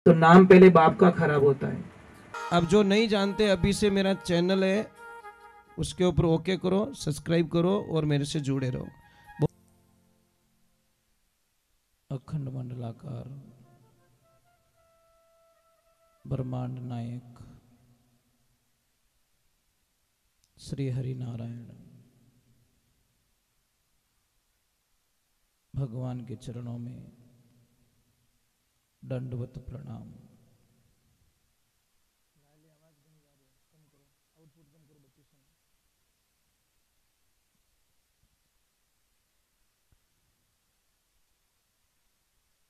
तो नाम पहले बाप का खराब होता है। अब जो नहीं जानते, अभी से मेरा चैनल है, उसके ऊपर ओके करो, सब्सक्राइब करो और मेरे से जुड़े रहो। अखंड मंडलाकार ब्रह्मांड नायक श्री हरि नारायण भगवान के चरणों में दंडवत प्रणाम।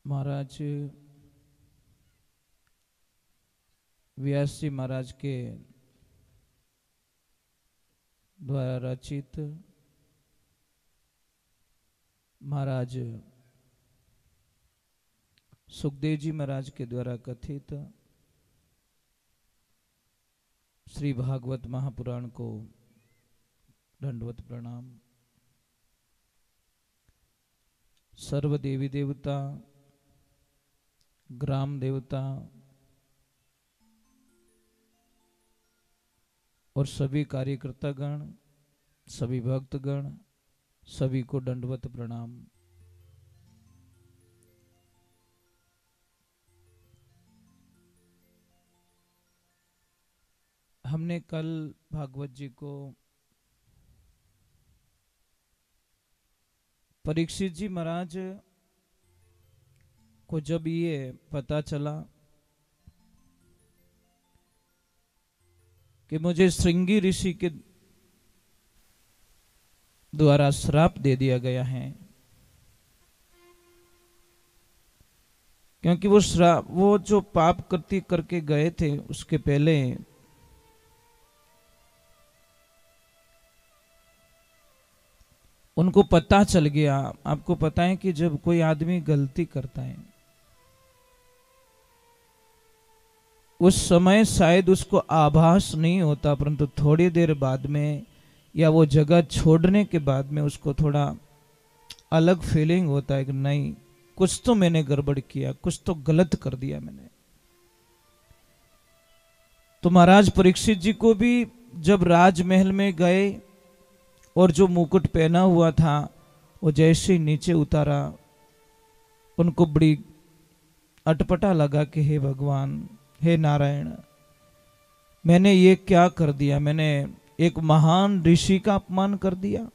महाराज व्यास जी महाराज के द्वारा रचित, महाराज सुखदेव जी महाराज के द्वारा कथित श्री भागवत महापुराण को दंडवत प्रणाम। सर्व देवी देवता, ग्राम देवता और सभी कार्यकर्ता गण, सभी भक्तगण, सभी को दंडवत प्रणाम। हमने कल भागवत जी को परीक्षित जी महाराज को जब ये पता चला कि मुझे श्रृंगी ऋषि के द्वारा श्राप दे दिया गया है, क्योंकि वो जो पाप करके गए थे उसके पहले उनको पता चल गया। आपको पता है कि जब कोई आदमी गलती करता है उस समय शायद उसको आभास नहीं होता, परंतु थोड़ी देर बाद में या वो जगह छोड़ने के बाद में उसको थोड़ा अलग फीलिंग होता है कि नहीं, कुछ तो मैंने गड़बड़ किया, कुछ तो गलत कर दिया मैंने। तो महाराज परीक्षित जी को भी जब राजमहल में गए और जो मुकुट पहना हुआ था वो जैसे ही नीचे उतारा, उनको बड़ी अटपटा लगा कि हे भगवान, हे नारायण, मैंने ये क्या कर दिया? मैंने एक महान ऋषि का अपमान कर दिया।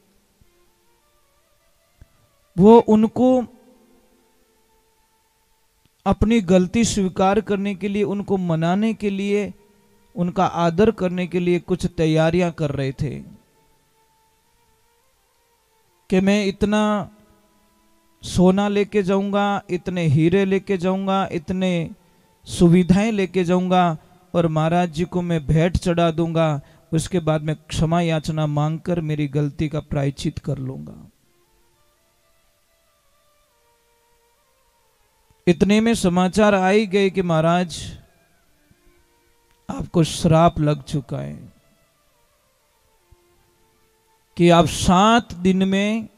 वो उनको अपनी गलती स्वीकार करने के लिए, उनको मनाने के लिए, उनका आदर करने के लिए कुछ तैयारियां कर रहे थे कि मैं इतना सोना लेके जाऊंगा, इतने हीरे लेके जाऊंगा, इतने सुविधाएं लेके जाऊंगा और महाराज जी को मैं भेंट चढ़ा दूंगा, उसके बाद मैं क्षमा याचना मांगकर मेरी गलती का प्रायश्चित कर लूंगा। इतने में समाचार आ ही गए कि महाराज आपको श्राप लग चुका है कि आप 7 दिन में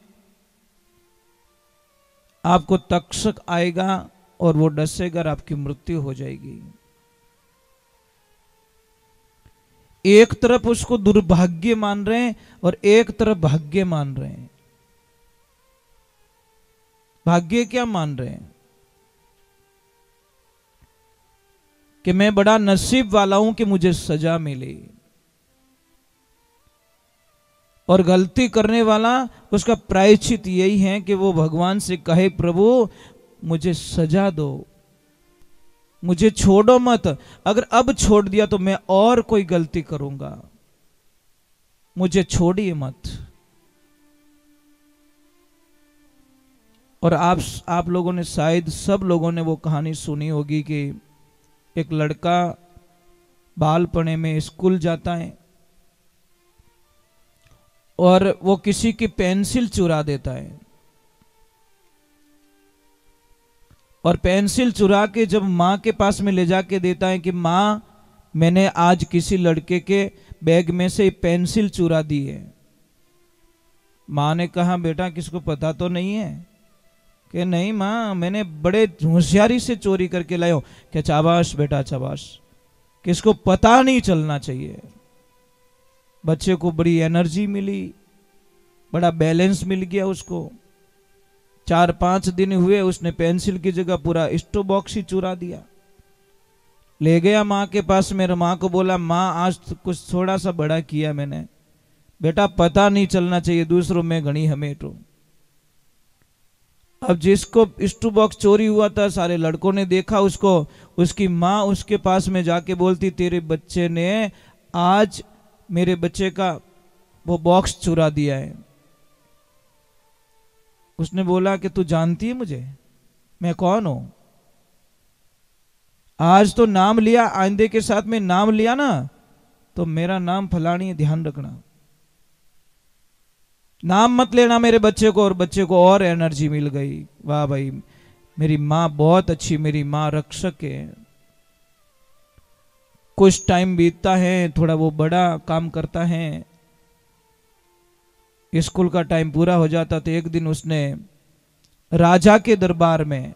आपको तक्षक आएगा और वो डसेगा और आपकी मृत्यु हो जाएगी। एक तरफ उसको दुर्भाग्य मान रहे हैं और एक तरफ भाग्य मान रहे हैं। भाग्य क्या मान रहे हैं कि मैं बड़ा नसीब वाला हूं कि मुझे सजा मिली, और गलती करने वाला उसका प्रायश्चित यही है कि वो भगवान से कहे, प्रभु मुझे सजा दो, मुझे छोड़ो मत, अगर अब छोड़ दिया तो मैं और कोई गलती करूंगा, मुझे छोड़िए मत। और आप लोगों ने, शायद सब लोगों ने वो कहानी सुनी होगी कि एक लड़का बालपने में स्कूल जाता है और वो किसी की पेंसिल चुरा देता है, और पेंसिल चुरा के जब माँ के पास में ले जाके देता है कि माँ, मैंने आज किसी लड़के के बैग में से पेंसिल चुरा दी है। माँ ने कहा, बेटा किसको पता तो नहीं है? कि नहीं माँ, मैंने बड़े होशियारी से चोरी करके लाया हूं। क्या शाबाश बेटा शाबाश, किसको पता नहीं चलना चाहिए। बच्चे को बड़ी एनर्जी मिली, बड़ा बैलेंस मिल गया उसको। 4-5 दिन हुए, उसने पेंसिल की जगह पूरा स्टो बॉक्स ही चुरा दिया। ले गया माँ के पास, मेरे माँ को बोला माँ आज तो कुछ थोड़ा सा बड़ा किया मैंने। बेटा पता नहीं चलना चाहिए दूसरों में घनी हमेटो। अब जिसको स्टू बॉक्स चोरी हुआ था, सारे लड़कों ने देखा उसको। उसकी माँ उसके पास में जाके बोलती तेरे बच्चे ने आज मेरे बच्चे का वो बॉक्स चुरा दिया है। उसने बोला कि तू जानती है मुझे, मैं कौन हूं? आज तो नाम लिया, आइंदे के साथ में नाम लिया ना तो मेरा नाम फलानी है, ध्यान रखना। नाम मत लेना मेरे बच्चे को। और बच्चे को और एनर्जी मिल गई। वाह भाई, मेरी माँ बहुत अच्छी, मेरी माँ रक्षक है। कुछ टाइम बीतता है, थोड़ा वो बड़ा काम करता है, स्कूल का टाइम पूरा हो जाता। तो एक दिन उसने राजा के दरबार में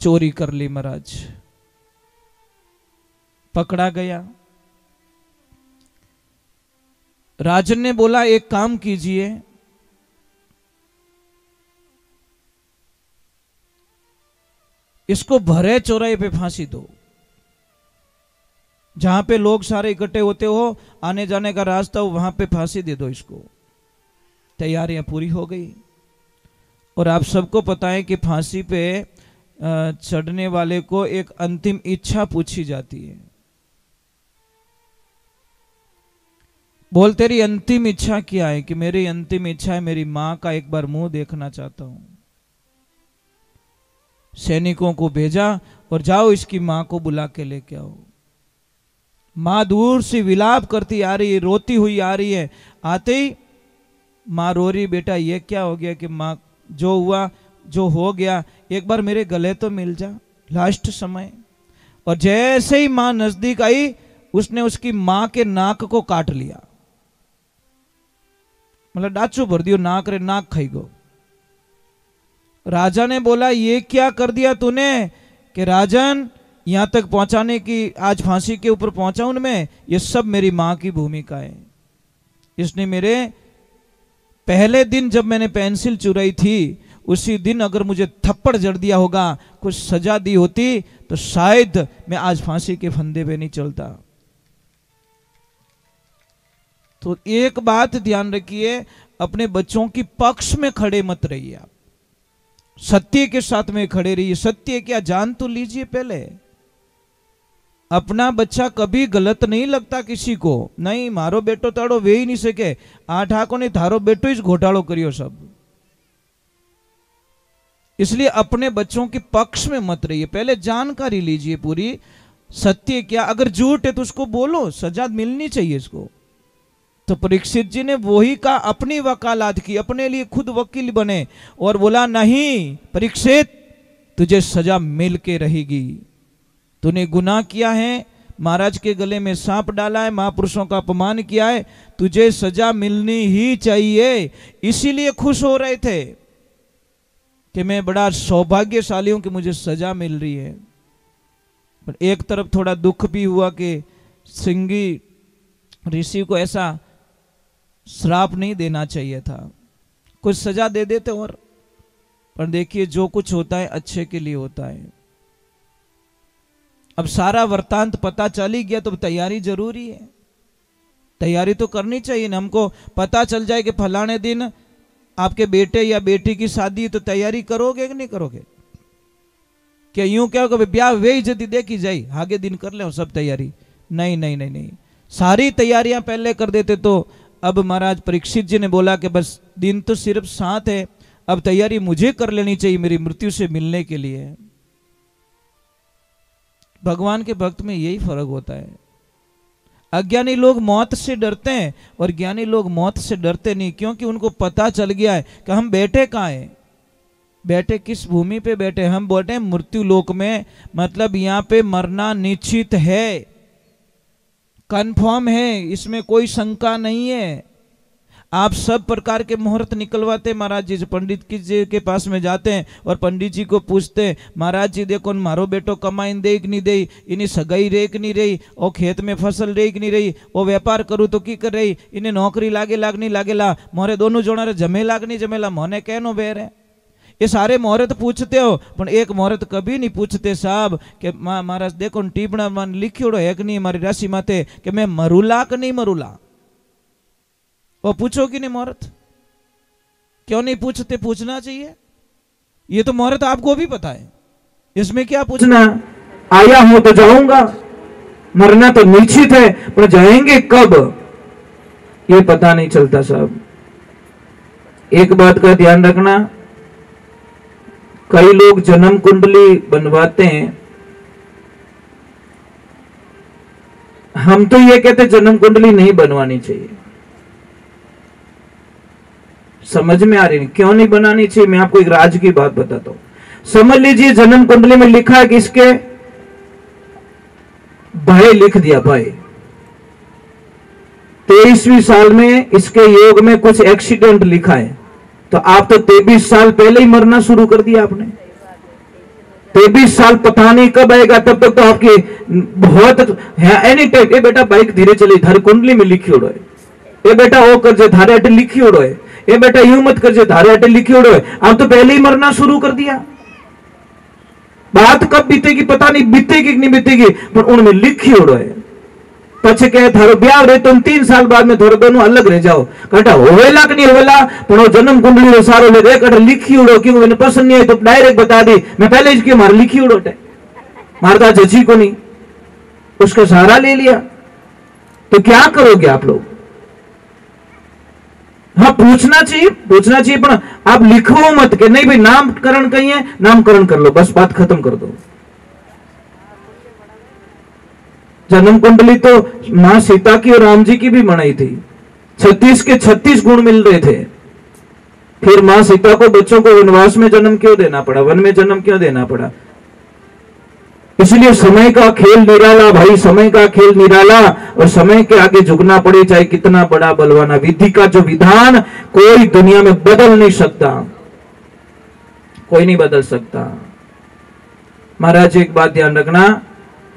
चोरी कर ली महाराज। पकड़ा गया। राजन ने बोला एक काम कीजिए, इसको भरे चौराहे पे फांसी दो, जहां पे लोग सारे इकट्ठे होते हो, आने जाने का रास्ता हो, वहां पे फांसी दे दो इसको। तैयारियां पूरी हो गई। और आप सबको पता है कि फांसी पे चढ़ने वाले को एक अंतिम इच्छा पूछी जाती है। बोल तेरी अंतिम इच्छा क्या है? कि मेरी अंतिम इच्छा है मेरी मां का एक बार मुंह देखना चाहता हूं। सैनिकों को भेजा और जाओ इसकी मां को बुला के लेके आओ। मां दूर से विलाप करती आ रही है, रोती हुई आ रही है। आते ही मां रो रही, बेटा ये क्या हो गया? कि मां जो हुआ जो हो गया, एक बार मेरे गले तो मिल जा, लास्ट समय। और जैसे ही मां नजदीक आई, उसने उसकी मां के नाक को काट लिया। मतलब डाचू भर दियो नाक रे, नाक खाई गो। राजा ने बोला ये क्या कर दिया तूने? कि राजन यहां तक पहुंचाने की, आज फांसी के ऊपर पहुंचा उनमें, ये सब मेरी मां की भूमिका है। इसने मेरे पहले दिन जब मैंने पेंसिल चुराई थी, उसी दिन अगर मुझे थप्पड़ जड़ दिया होगा, कुछ सजा दी होती, तो शायद मैं आज फांसी के फंदे पे नहीं चलता। तो एक बात ध्यान रखिए, अपने बच्चों की पक्ष में खड़े मत रहिए आप, सत्य के साथ में खड़े रहिए। सत्य क्या, जान तो लीजिए पहले। अपना बच्चा कभी गलत नहीं लगता किसी को। नहीं, मारो बेटो ताड़ो वे ही नहीं सके, आठ आको नहीं थारो बेटो ही घोटालो करियो सब। इसलिए अपने बच्चों के पक्ष में मत रहिए, पहले जानकारी लीजिए पूरी। सत्य क्या, अगर झूठ है तो उसको बोलो, सजा मिलनी चाहिए इसको। तो परीक्षित जी ने वही का अपनी वकालत की, अपने लिए खुद वकील बने और बोला नहीं परीक्षित, तुझे सजा मिल के रहेगी। तूने गुनाह किया है, महाराज के गले में सांप डाला है, महापुरुषों का अपमान किया है, तुझे सजा मिलनी ही चाहिए। इसीलिए खुश हो रहे थे कि मैं बड़ा सौभाग्यशाली हूं कि मुझे सजा मिल रही है। पर एक तरफ थोड़ा दुख भी हुआ कि सिंगी ऋषि को ऐसा श्राप नहीं देना चाहिए था, कुछ सजा दे देते। और पर देखिए जो कुछ होता है अच्छे के लिए होता है। अब सारा वृत्तांत पता चल ही गया, तो तैयारी जरूरी है, तैयारी तो करनी चाहिए ना। हमको पता चल जाए कि फलाने दिन आपके बेटे या बेटी की शादी, तो तैयारी करोगे कि नहीं करोगे? क्या यूं क्या कभी ब्याह वे ही जदी देखी जाए, आगे दिन कर ले सब तैयारी? नहीं नहीं नहीं नहीं, सारी तैयारियां पहले कर देते। तो अब महाराज परीक्षित जी ने बोला कि बस दिन तो सिर्फ 7 है, अब तैयारी मुझे कर लेनी चाहिए मेरी मृत्यु से मिलने के लिए। भगवान के भक्त में यही फर्क होता है। अज्ञानी लोग मौत से डरते हैं और ज्ञानी लोग मौत से डरते नहीं, क्योंकि उनको पता चल गया है कि हम बैठे कहाँ हैं, बैठे किस भूमि पे बैठे। हम बैठे मृत्यु लोक में, मतलब यहाँ पे मरना निश्चित है, कंफर्म है, इसमें कोई शंका नहीं है। आप सब प्रकार के मुहूर्त निकलवाते महाराज जी। पंडित जी के पास में जाते हैं और पंडित जी को पूछते हैं, महाराज जी देखो मारो बेटो कमाई दे कि नहीं दे, इन्हें सगाई रे कि नहीं रही, और खेत में फसल रे कि नहीं रही, वो व्यापार करूँ तो की कर रही, इन्हें नौकरी लागे लाग नहीं लागेला, मोरे दोनों जोड़ा जमे लाग नहीं जमेला, मोने कहनो बेर है। ये सारे मुहूर्त पूछते हो, पर एक मुहूर्त कभी नहीं पूछते साहब कि महाराज देखो टीपणा मन लिखियोड़ो है कि नहीं हमारी राशि माते कि मैं मरूला कि नहीं मरूला, वो पूछो कि नहीं मुहूर्त? क्यों नहीं पूछते? पूछना चाहिए। ये तो मुहूर्त आपको भी पता है, इसमें क्या पूछना? आया हूं तो जाऊंगा, मरना तो निश्चित है, पर जाएंगे कब ये पता नहीं चलता साहब। एक बात का ध्यान रखना, कई लोग जन्म कुंडली बनवाते हैं, हम तो ये कहते जन्म कुंडली नहीं बनवानी चाहिए। समझ में आ रही नहीं क्यों नहीं बनानी चाहिए? मैं आपको एक राज की बात बताता हूं। समझ लीजिए जन्म कुंडली में लिखा है कि इसके भाई लिख दिया, भाई 23वीं साल में इसके योग में कुछ एक्सीडेंट लिखा है, तो आप तो 23 साल पहले ही मरना शुरू कर दिया आपने। 23 साल पता नहीं कब आएगा, तब तक तो आपकी बहुत एनी टाइम, ए बेटा बाइक धीरे चली, थारी कुंडली में लिखी उड़ो है, ए बेटा वो कर जे थारे अटे लिखी उड़ो है, ए बेटा यूं मत कर जे थारे अटे लिखी उड़ो है। आप तो पहले ही मरना शुरू कर दिया। बात कब बीतेगी पता नहीं, बीतेगी कि नहीं बीतेगी, पर उनमें लिखी उड़ो है। पछे कहे थारो ब्याह रहे तुम 3 साल बाद में थोड़े दोनों अलग रह जाओ, कटा होवेला कि नहीं होवेला, पर वो जन्म कुंडली रो सारो ले दे कटा लिखी उड़ो, क्योंकि मैंने पसंद नहीं आई तो डायरेक्ट बता दी, मैं पहले इसकी मार लिखी उड़ो टे, मारता जची को नहीं, उसका सहारा ले लिया। तो क्या करोगे आप लोग? हाँ पूछना चाहिए, पूछना चाहिए, पर आप लिखो मत कि नहीं भाई नामकरण कहीं है, नामकरण कर लो, बस बात खत्म कर दो। जन्म कुंडली तो मां सीता की और राम जी की भी बनाई थी, 36 के 36 गुण मिल रहे थे। फिर मां सीता को बच्चों को वनवास में जन्म क्यों देना पड़ा, वन में जन्म क्यों देना पड़ा? इसलिए समय का खेल निराला भाई, समय का खेल निराला, और समय के आगे झुकना पड़े चाहे कितना बड़ा बलवाना। विधि का जो विधान कोई दुनिया में बदल नहीं सकता, कोई नहीं बदल सकता। महाराज एक बात ध्यान रखना,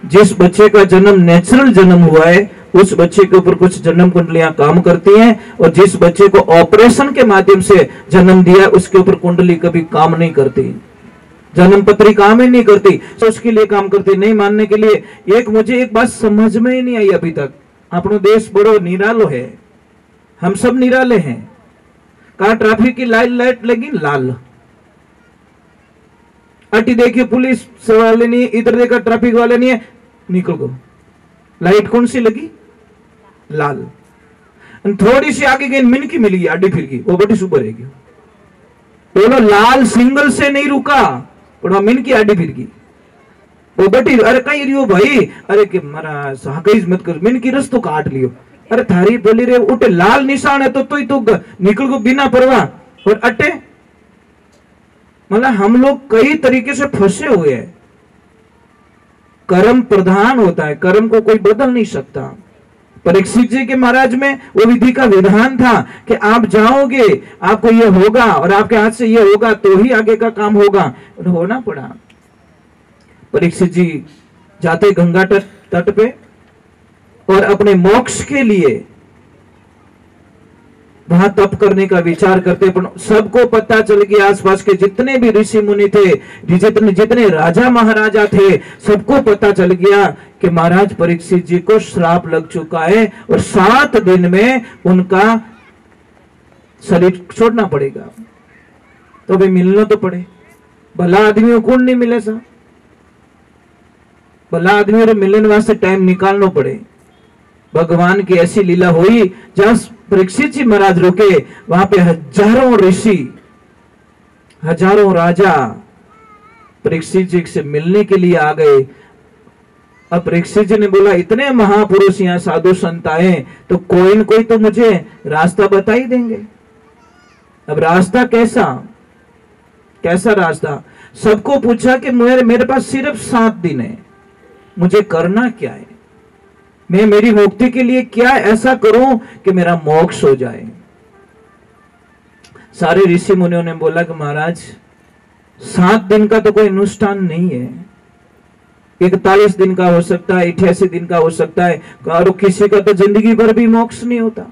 जिस बच्चे का जन्म नेचुरल जन्म हुआ है उस बच्चे के ऊपर कुछ जन्म कुंडलियां काम करती हैं, और जिस बच्चे को ऑपरेशन के माध्यम से जन्म दिया उसके ऊपर कुंडली कभी काम नहीं करती, जन्म पत्री काम ही नहीं करती, तो उसके लिए काम करती नहीं मानने के लिए। मुझे एक बात समझ में ही नहीं आई अभी तक, अपनो देश बड़ो निरालो है, हम सब निराले हैं। कहा ट्रैफिक की लाइट लगी लाल, अटी देखिए पुलिस वाले नहीं, इधर देखा ट्रैफिक वाले नहीं है, निकल गो, लाइट कौन सी लगी? लाल। थोड़ी सी आगे गई मिनकी मिली आडी फिर की, वो बटी सुपर है, बोलो लाल सिंगल से नहीं रुका, पर मिनकी आडी फिर की वो बटी, अरे कहीं रियो भाई, अरे कि मरा साकईज मत कर, मिनकी रस्तो काट लियो, अरे थारी बोली रे उठे लाल निशान है तो निकल गो बिना परवाह, और अटे मतलब हम लोग कई तरीके से फंसे हुए हैं। कर्म प्रधान होता है, कर्म को कोई बदल नहीं सकता। परीक्षित जी के महाराज में वो विधि का विधान था कि आप जाओगे आपको ये होगा और आपके हाथ से ये होगा तो ही आगे का काम होगा, होना पड़ा। परीक्षित जी जाते गंगा तट पे और अपने मोक्ष के लिए वहां तप करने का विचार करते, पर सबको पता चल गया, आसपास के जितने भी ऋषि मुनि थे, जितने राजा महाराजा थे, सबको पता चल गया कि महाराज परीक्षित जी को श्राप लग चुका है और 7 दिन में उनका शरीर छोड़ना पड़ेगा। तो भाई मिलना तो पड़े, भला आदमियों को नहीं मिले सा, भला आदमियों मिलने वास्ते टाइम निकालना पड़े। भगवान की ऐसी लीला हुई, जहां परीक्षित जी महाराज रुके वहां पे हजारों ऋषि, हजारों राजा परीक्षित जी से मिलने के लिए आ गए। अब परीक्षित जी ने बोला, इतने महापुरुष यहाँ साधु संत आए तो कोई न कोई तो मुझे रास्ता बता ही देंगे। अब रास्ता कैसा कैसा रास्ता? सबको पूछा कि मेरे पास सिर्फ 7 दिन है, मुझे करना क्या है, मैं मेरी मुक्ति के लिए क्या ऐसा करूं कि मेरा मोक्ष हो जाए। सारे ऋषि मुनियों ने बोला कि महाराज 7 दिन का तो कोई अनुष्ठान नहीं है, 41 दिन का हो सकता है, 88 दिन का हो सकता है, और किसी का तो जिंदगी भर भी मोक्ष नहीं होता,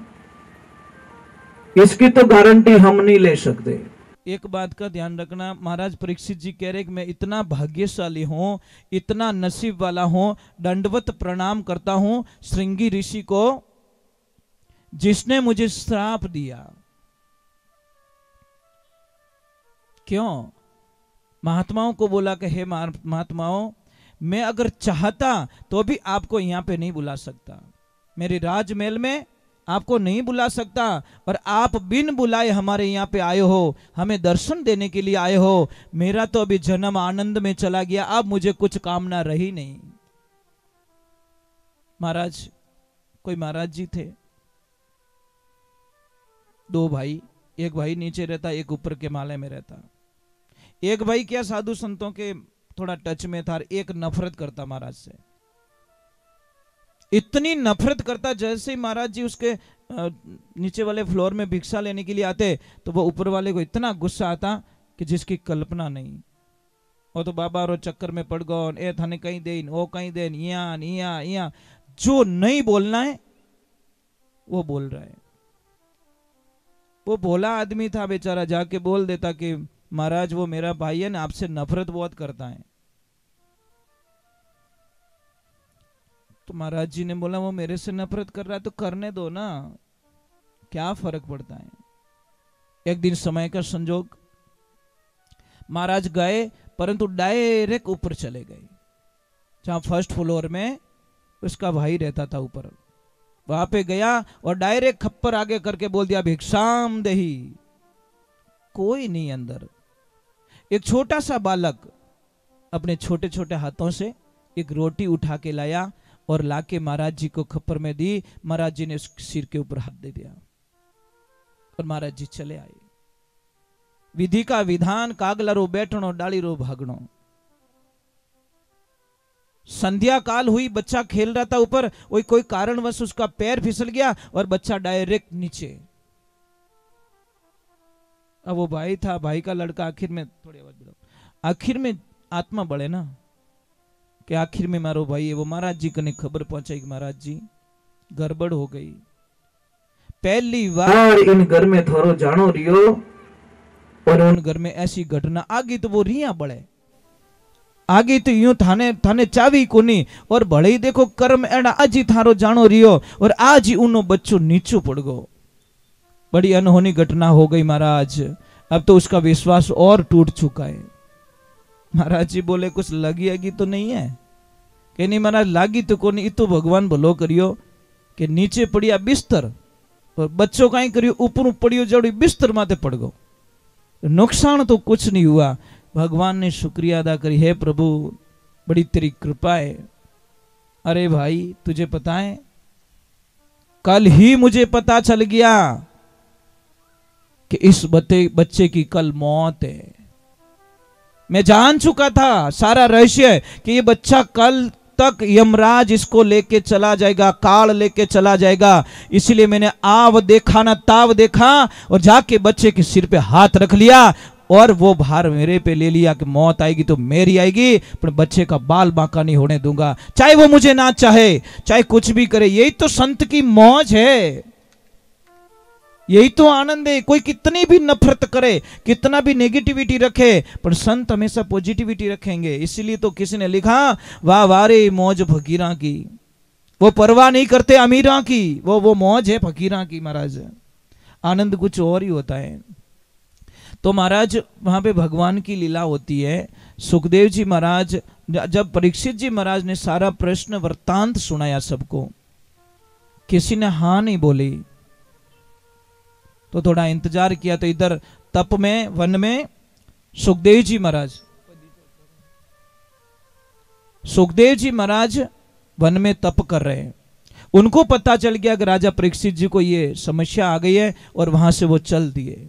इसकी तो गारंटी हम नहीं ले सकते। एक बात का ध्यान रखना, महाराज परीक्षित जी कह रहे कि मैं इतना भाग्यशाली हूं, इतना नसीब वाला हूं, दंडवत प्रणाम करता हूं श्रृंगी ऋषि को जिसने मुझे श्राप दिया। क्यों? महात्माओं को बोला कि हे महात्माओं, मैं अगर चाहता तो भी आपको यहां पे नहीं बुला सकता, मेरे राजमहल में आपको नहीं बुला सकता, और आप बिन बुलाए हमारे यहाँ पे आए हो, हमें दर्शन देने के लिए आए हो। मेरा तो अभी जन्म आनंद में चला गया, अब मुझे कुछ कामना रही नहीं। महाराज, कोई महाराज जी थे, 2 भाई, एक भाई नीचे रहता, एक ऊपर के माले में रहता। एक भाई क्या साधु संतों के थोड़ा टच में था, एक नफरत करता महाराज से, इतनी नफरत करता, जैसे ही महाराज जी उसके नीचे वाले फ्लोर में भिक्षा लेने के लिए आते तो वो ऊपर वाले को इतना गुस्सा आता कि जिसकी कल्पना नहीं। वो तो बाबा रो चक्कर में पड़ गो, ए थाने कहीं देन, वो कहीं देन, यहाँ जो नहीं बोलना है वो बोल रहा है। वो भोला आदमी था बेचारा, जाके बोल देता कि महाराज वो मेरा भाई है ना, आपसे नफरत बहुत करता है। तो महाराज जी ने बोला वो मेरे से नफरत कर रहा है तो करने दो ना, क्या फर्क पड़ता है। एक दिन समय का संजोग, महाराज गए परंतु डायरेक्ट ऊपर चले गए, जहां फर्स्ट फ्लोर में उसका भाई रहता था ऊपर, वहां पे गया और डायरेक्ट खप्पर आगे करके बोल दिया भिक्षाम देही। कोई नहीं अंदर। एक छोटा सा बालक अपने छोटे छोटे हाथों से एक रोटी उठा के लाया और लाके महाराज जी को खप्पर में दी। महाराज जी ने उसके सिर के ऊपर हाथ दे दिया और महाराज जी चले आए। विधि का विधान, कागला रो बैठनो, डाली रो भागनो। संध्या काल हुई, बच्चा खेल रहा था ऊपर, वही कोई कारणवश उसका पैर फिसल गया और बच्चा डायरेक्ट नीचे। अब वो भाई था, भाई का लड़का, आखिर में थोड़ी आवाज बढ़ाओ, आखिर में आत्मा बढ़े ना कि आखिर में मारो भाई है, वो महाराज जी कने खबर पहुंचाई कि महाराज जी गड़बड़ हो गई। पहली बार इन घर में थोरो जानो रियो, और उन घर में ऐसी घटना आगे तो वो रिया बढ़े, आगे तो यूं थाने थाने चावी कोनी, और भले ही देखो कर्म एड़ा आज ही थारो जानो रियो और आज ही उनो बच्चों नीचो पड़ गो। बड़ी अनहोनी घटना हो गई महाराज। अब तो उसका विश्वास और टूट चुका है। महाराज जी बोले कुछ लगी आगी तो नहीं है? कि नहीं महाराज लागी तो कोनी, इतो भगवान भलो करियो कि नीचे पड़िया बिस्तर और बच्चों का ही करियो ऊपर पड़ियो जड़ी बिस्तर माथे पड़ गो, नुकसान तो कुछ नहीं हुआ। भगवान ने शुक्रिया अदा करी, हे प्रभु बड़ी तेरी कृपा है। अरे भाई तुझे पता है, कल ही मुझे पता चल गया कि इस बच्चे की कल मौत है। मैं जान चुका था सारा रहस्य कि ये बच्चा कल तक यमराज इसको लेके चला जाएगा, काल लेके चला जाएगा। इसलिए मैंने आव देखा ना ताव देखा और जाके बच्चे के सिर पे हाथ रख लिया और वो भार मेरे पे ले लिया कि मौत आएगी तो मेरी आएगी, पर बच्चे का बाल बांका नहीं होने दूंगा, चाहे वो मुझे ना चाहे, चाहे कुछ भी करे। यही तो संत की मौज है, यही तो आनंद है। कोई कितनी भी नफरत करे, कितना भी नेगेटिविटी रखे, पर संत हमेशा पॉजिटिविटी रखेंगे। इसलिए तो किसी ने लिखा, वाह वारे मौज फकीरा की, वो परवाह नहीं करते अमीरा की, वो मौज है फकीरा की। महाराज आनंद कुछ और ही होता है। तो महाराज वहां पे भगवान की लीला होती है। सुखदेव जी महाराज, जब परीक्षित जी महाराज ने सारा प्रश्न वृत्तांत सुनाया सबको, किसी ने हाँ नहीं बोली, तो थोड़ा इंतजार किया। तो इधर तप में, वन में सुखदेव जी महाराज वन में तप कर रहे हैं। उनको पता चल गया कि राजा परीक्षित जी को ये समस्या आ गई है और वहां से वो चल दिए।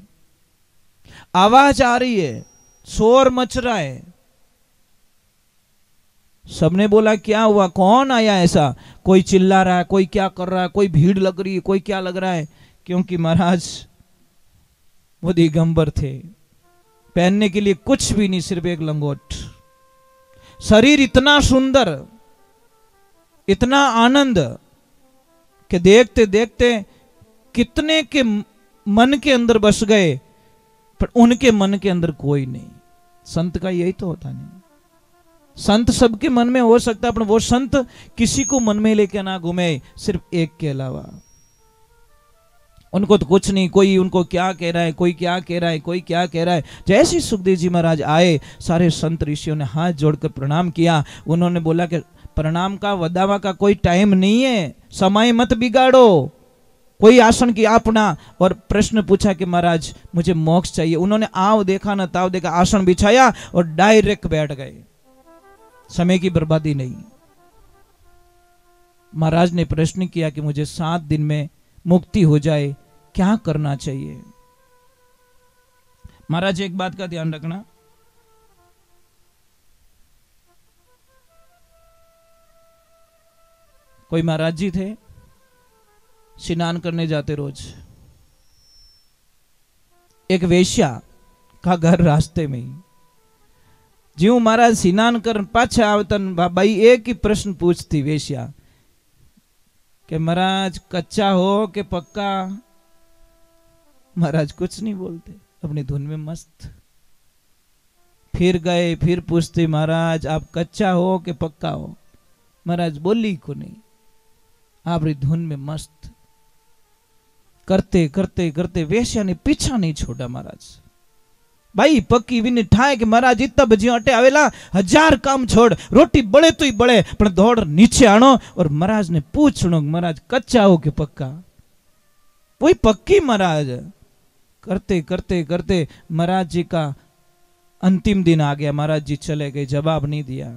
आवाज आ रही है, शोर मच रहा है। सबने बोला क्या हुआ, कौन आया ऐसा? कोई चिल्ला रहा है, कोई क्या कर रहा है, कोई भीड़ लग रही है, कोई क्या लग रहा है। क्योंकि महाराज वो दिगंबर थे, पहनने के लिए कुछ भी नहीं, सिर्फ एक लंगोट। शरीर इतना सुंदर, इतना आनंद कि देखते देखते कितने के मन के अंदर बस गए, पर उनके मन के अंदर कोई नहीं। संत का यही तो होता नहीं। संत सबके मन में हो सकता है, पर वो संत किसी को मन में लेके ना घूमे, सिर्फ एक के अलावा। उनको तो कुछ नहीं, कोई उनको क्या कह रहा है, कोई क्या कह रहा है, कोई क्या कह रहा है। जैसे सुखदेव जी महाराज आए, सारे संत ऋषियों ने हाथ जोड़कर प्रणाम किया। उन्होंने बोला कि प्रणाम का वदावा का कोई टाइम नहीं है, समय मत बिगाड़ो, कोई आसन की अपना। और प्रश्न पूछा कि महाराज मुझे मोक्ष चाहिए। उन्होंने आव देखा न ताव देखा, आसन बिछाया और डायरेक्ट बैठ गए, समय की बर्बादी नहीं। महाराज ने प्रश्न किया कि मुझे 7 दिन में मुक्ति हो जाए, क्या करना चाहिए। महाराज एक बात का ध्यान रखना, कोई महाराज जी थे, स्नान करने जाते रोज। एक वेश्या का घर रास्ते में ही। ज्यों महाराज स्नान कर पाछे आवतन भाई एक ही प्रश्न पूछती वेश्या कि महाराज कच्चा हो कि पक्का। महाराज कुछ नहीं बोलते, अपनी धुन में मस्त। फिर गए, फिर पूछते महाराज आप कच्चा हो कि पक्का हो। महाराज बोली को नहीं, आप धुन में मस्त। करते करते करते वेश्या ने पीछा नहीं छोड़ा। महाराज भाई पक्की भी नहीं ठाए कि महाराज इतना बजे अटे आवेला, 1000 काम छोड़, रोटी बड़े तो ही बड़े, पर दौड़ नीचे आनो। और महाराज ने पूछनो महाराज कच्चा हो कि पक्का। वही पक्की। महाराज करते करते करते महाराज जी का अंतिम दिन आ गया। महाराज जी चले गए, जवाब नहीं दिया।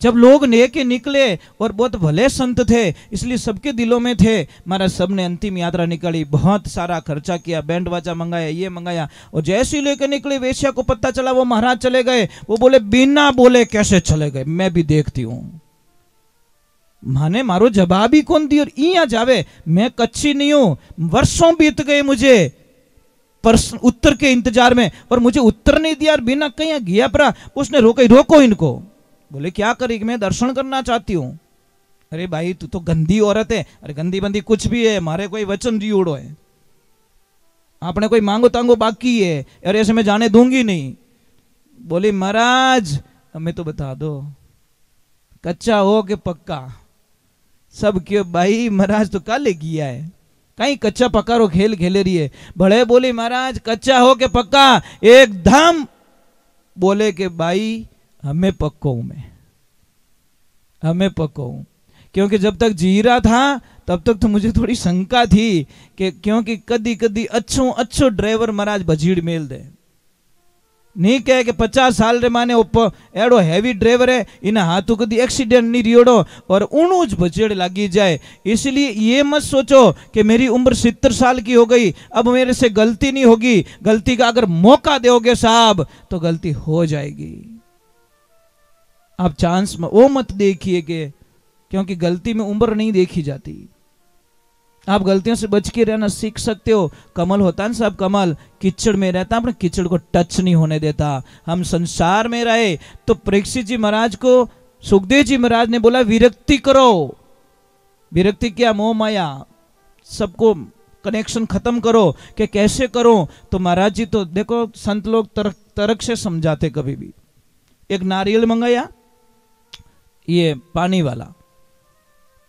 जब लोग लेके निकले, और बहुत भले संत थे इसलिए सबके दिलों में थे, महाराज सबने अंतिम यात्रा निकाली, बहुत सारा खर्चा किया, बैंड बाजा मंगाया, ये मंगाया। और जैसे ही लेके निकले, वेश्या को पता चला वो महाराज चले गए। वो बोले बिना बोले कैसे चले गए, मैं भी देखती हूं। माने मारो जवाब ही कौन दी, और इं जावे मैं कच्ची नहीं हूं। वर्षों बीत गए मुझे उत्तर के इंतजार में, और मुझे उत्तर नहीं दिया, बिना कहीं गया परा। उसने रोको इनको। बोले क्या करेगी, मैं दर्शन करना चाहती हूं। अरे भाई तू तो गंदी औरत है। अरे गंदी बंदी कुछ भी है, मारे कोई वचन दियोड़ो है, आपने कोई मांगो तांगो बाकी है, अरे ऐसे मैं जाने दूंगी नहीं। बोली महाराज हमें तो बता दो कच्चा हो कि पक्का। सब क्यों भाई, महाराज तो कल किया है, कहीं कच्चा पक्का रो खेल खेले रही है। बड़े बोली महाराज कच्चा हो के पक्का, एकदम। बोले कि भाई हमें पक्को हूं, मैं हमें पक्को हूं। क्योंकि जब तक जी रहा था तब तक तो मुझे थोड़ी शंका थी कि क्योंकि कदी कदी अच्छो ड्राइवर महाराज भजीड़ मेल दे। नहीं कहे कि 50 साल रे माने एड़ो हैवी ड्राइवर है, इन हाथों कदी एक्सीडेंट नहीं रियोड़ो और उनूज भजेड़ लगी जाए। इसलिए ये मत सोचो कि मेरी उम्र 70 साल की हो गई, अब मेरे से गलती नहीं होगी। गलती का अगर मौका दोगे साहब तो गलती हो जाएगी। आप चांस में वो मत देखिए कि क्योंकि गलती में उम्र नहीं देखी जाती। आप गलतियों से बच के रहना सीख सकते हो। कमल होता है ना साहब, कमल कीचड़ में रहता, अपने कीचड़ को टच नहीं होने देता। हम संसार में रहे तो परीक्षित जी महाराज को सुखदेव जी महाराज ने बोला विरक्ति करो। विरक्ति क्या, मोह माया, सबको कनेक्शन खत्म करो। कि कैसे करो, तो महाराज जी तो देखो संत लोग तर्क से समझाते। कभी भी एक नारियल मंगाया, ये पानी वाला,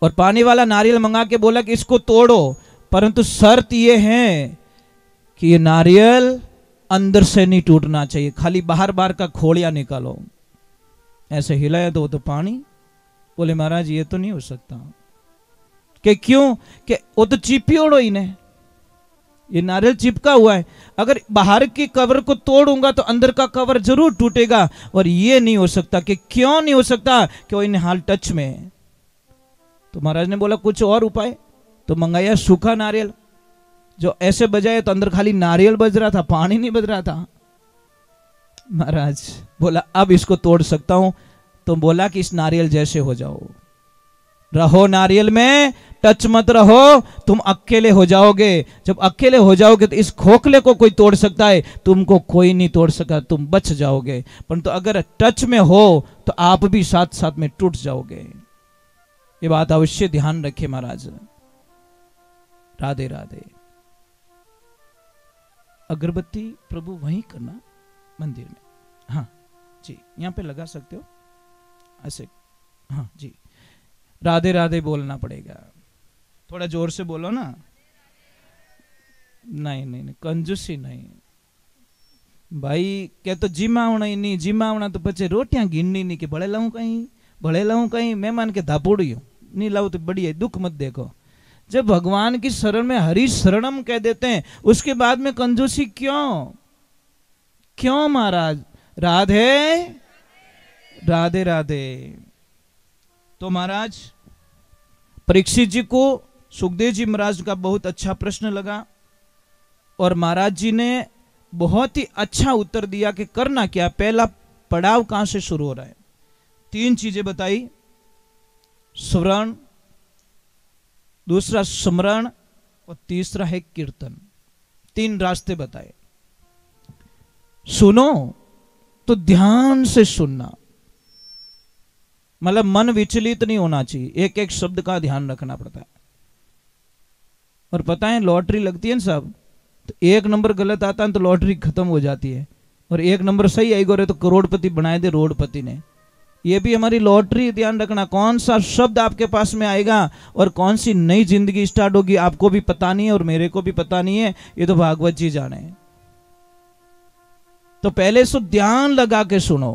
और पानी वाला नारियल मंगा के बोला कि इसको तोड़ो, परंतु शर्त ये है कि ये नारियल अंदर से नहीं टूटना चाहिए, खाली बाहर बाहर का खोलिया निकालो। ऐसे हिलाया तो वो तो पानी। बोले महाराज ये तो नहीं हो सकता। कि क्यों, कि वो तो चिपियोड़ो ही ने, ये नारियल चिपका हुआ है, अगर बाहर की कवर को तोड़ूंगा तो अंदर का कवर जरूर टूटेगा। और ये नहीं हो सकता। कि क्यों नहीं हो सकता, कि वो इन हाल टच में है। तो महाराज ने बोला कुछ और उपाय, तो मंगाया सूखा नारियल, जो ऐसे बजाए तो अंदर खाली नारियल बज रहा था, पानी नहीं बज रहा था। महाराज बोला अब इसको तोड़ सकता हूं, तो बोला कि इस नारियल जैसे हो जाओ। रहो नारियल में, टच मत रहो, तुम अकेले हो जाओगे। जब अकेले हो जाओगे तो इस खोखले को कोई तोड़ सकता है, तुमको कोई नहीं तोड़ सका, तुम बच जाओगे। परंतु अगर टच में हो तो आप भी साथ साथ में टूट जाओगे। ये बात अवश्य ध्यान रखे महाराज। राधे राधे। अगरबत्ती प्रभु वहीं करना मंदिर में। हाँ जी, यहाँ पे लगा सकते हो ऐसे। हाँ जी, राधे राधे बोलना पड़ेगा, थोड़ा जोर से बोलो ना। नहीं नहीं नहीं, कंजूसी नहीं भाई। क्या तो जिम आवना ही नहीं, जिम आवना तो पचे रोटियां गिननी नहीं कि भले लाऊं कहीं मेहमान के धापोड़ी हूं, नहीं लाऊं तो बढ़िया, दुख मत देखो। जब भगवान की शरण में हरि शरणम कह देते हैं, उसके बाद में कंजूसी क्यों महाराज। राधे राधे राधे। तो महाराज परीक्षित जी को सुखदेव जी महाराज का बहुत अच्छा प्रश्न लगा और महाराज जी ने बहुत ही अच्छा उत्तर दिया कि करना क्या, पहला पड़ाव कहां से शुरू हो रहा है। 3 चीजें बताई, स्मरण, दूसरा स्मरण और तीसरा है कीर्तन। 3 रास्ते बताए। सुनो तो ध्यान से सुनना, मतलब मन विचलित नहीं होना चाहिए, एक एक शब्द का ध्यान रखना पड़ता है। और पता है लॉटरी लगती है ना साहब, तो 1 नंबर गलत आता है तो लॉटरी खत्म हो जाती है, और 1 नंबर सही आई गोरे तो करोड़पति बनाए दे रोडपति ने। ये भी हमारी लॉटरी, ध्यान रखना। कौन सा शब्द आपके पास में आएगा और कौन सी नई जिंदगी स्टार्ट होगी आपको भी पता नहीं है और मेरे को भी पता नहीं है, ये तो भागवत जी जाने। तो पहले सो ध्यान लगा के सुनो।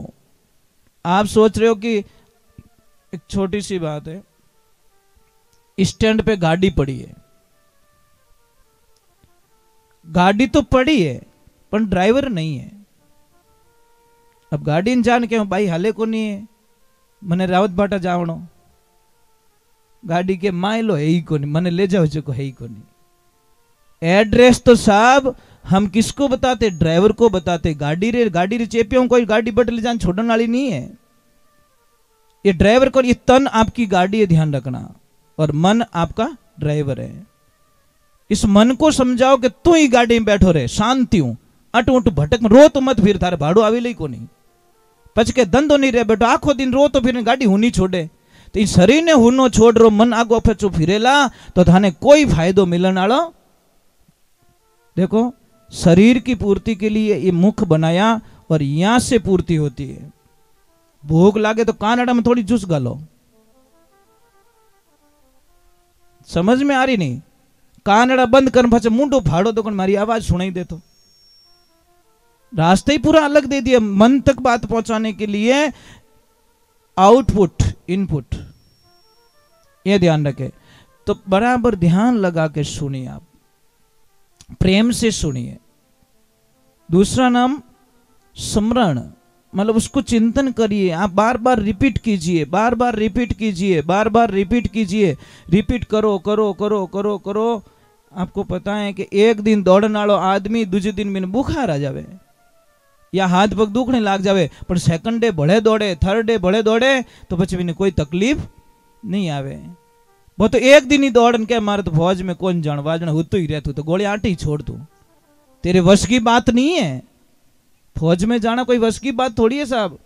आप सोच रहे हो कि एक छोटी सी बात है, स्टैंड पे गाड़ी पड़ी है, गाड़ी तो पड़ी है पर ड्राइवर नहीं है। अब गाड़ी जान के भाई हाले को नहीं है, मने रावत भाटा जावणो, गाड़ी के माइलो है ही को नहीं, मने ले जाओ जो है ही को नहीं। एड्रेस तो साहब हम किसको बताते, ड्राइवर को बताते। गाड़ी रे चेपियों कोई गाड़ी बट ले जान छोड़ने वाली नहीं है, ये ड्राइवर को, ये तन आपकी गाड़ी है, ध्यान रखना, और मन आपका ड्राइवर है। इस मन को समझाओ कि तू ही गाड़ी में बैठो रहे, शांति हूं, अट उठ भटक में रो तो मत, फिर थारे भाड़ो आवे लई को नहीं, पच के धंधो नहीं रहे बैठो, आखो दिन रो तो फिर गाड़ी हुनी छोड़े। तो इस शरीर ने हुनो छोड़ रो, मन आगो पचो फिरेला तो थाने कोई फायदो मिलन वालो। देखो शरीर की पूर्ति के लिए ये मुख बनाया और यहां से पूर्ति होती है। भूख लागे तो कानड़ा में थोड़ी जूस गालो, समझ में आ रही नहीं। कानड़ा बंद कर पचे मुंडो फाड़ो तो मारी आवाज सुनाई दे, तो रास्ते ही पूरा अलग दे दिया। मन तक बात पहुंचाने के लिए आउटपुट इनपुट, ये ध्यान रखे। तो बराबर ध्यान लगा के सुनिए, आप प्रेम से सुनिए। दूसरा नाम स्मरण, मतलब उसको चिंतन करिए, आप बार बार रिपीट कीजिए, बार बार रिपीट कीजिए, बार बार रिपीट कीजिए, रिपीट करो करो करो करो करो। आपको पता है कि एक दिन दौड़ने वालों आदमी दूसरे दिन में बुखार आ जावे या हाथ पग दुखने लाग जावे, पर सेकंड डे भले दौड़े, थर्ड डे भले दौड़े तो પછી भी कोई तकलीफ नहीं आवे। वो तो एक दिन ही दौड़न के मारे तो फौज में कौन जान वाजन होतो ही रहतू, तो गोली आटी छोड़ तू, तेरे वश की बात नहीं है। फौज में जाना कोई वश की बात थोड़ी है साहब,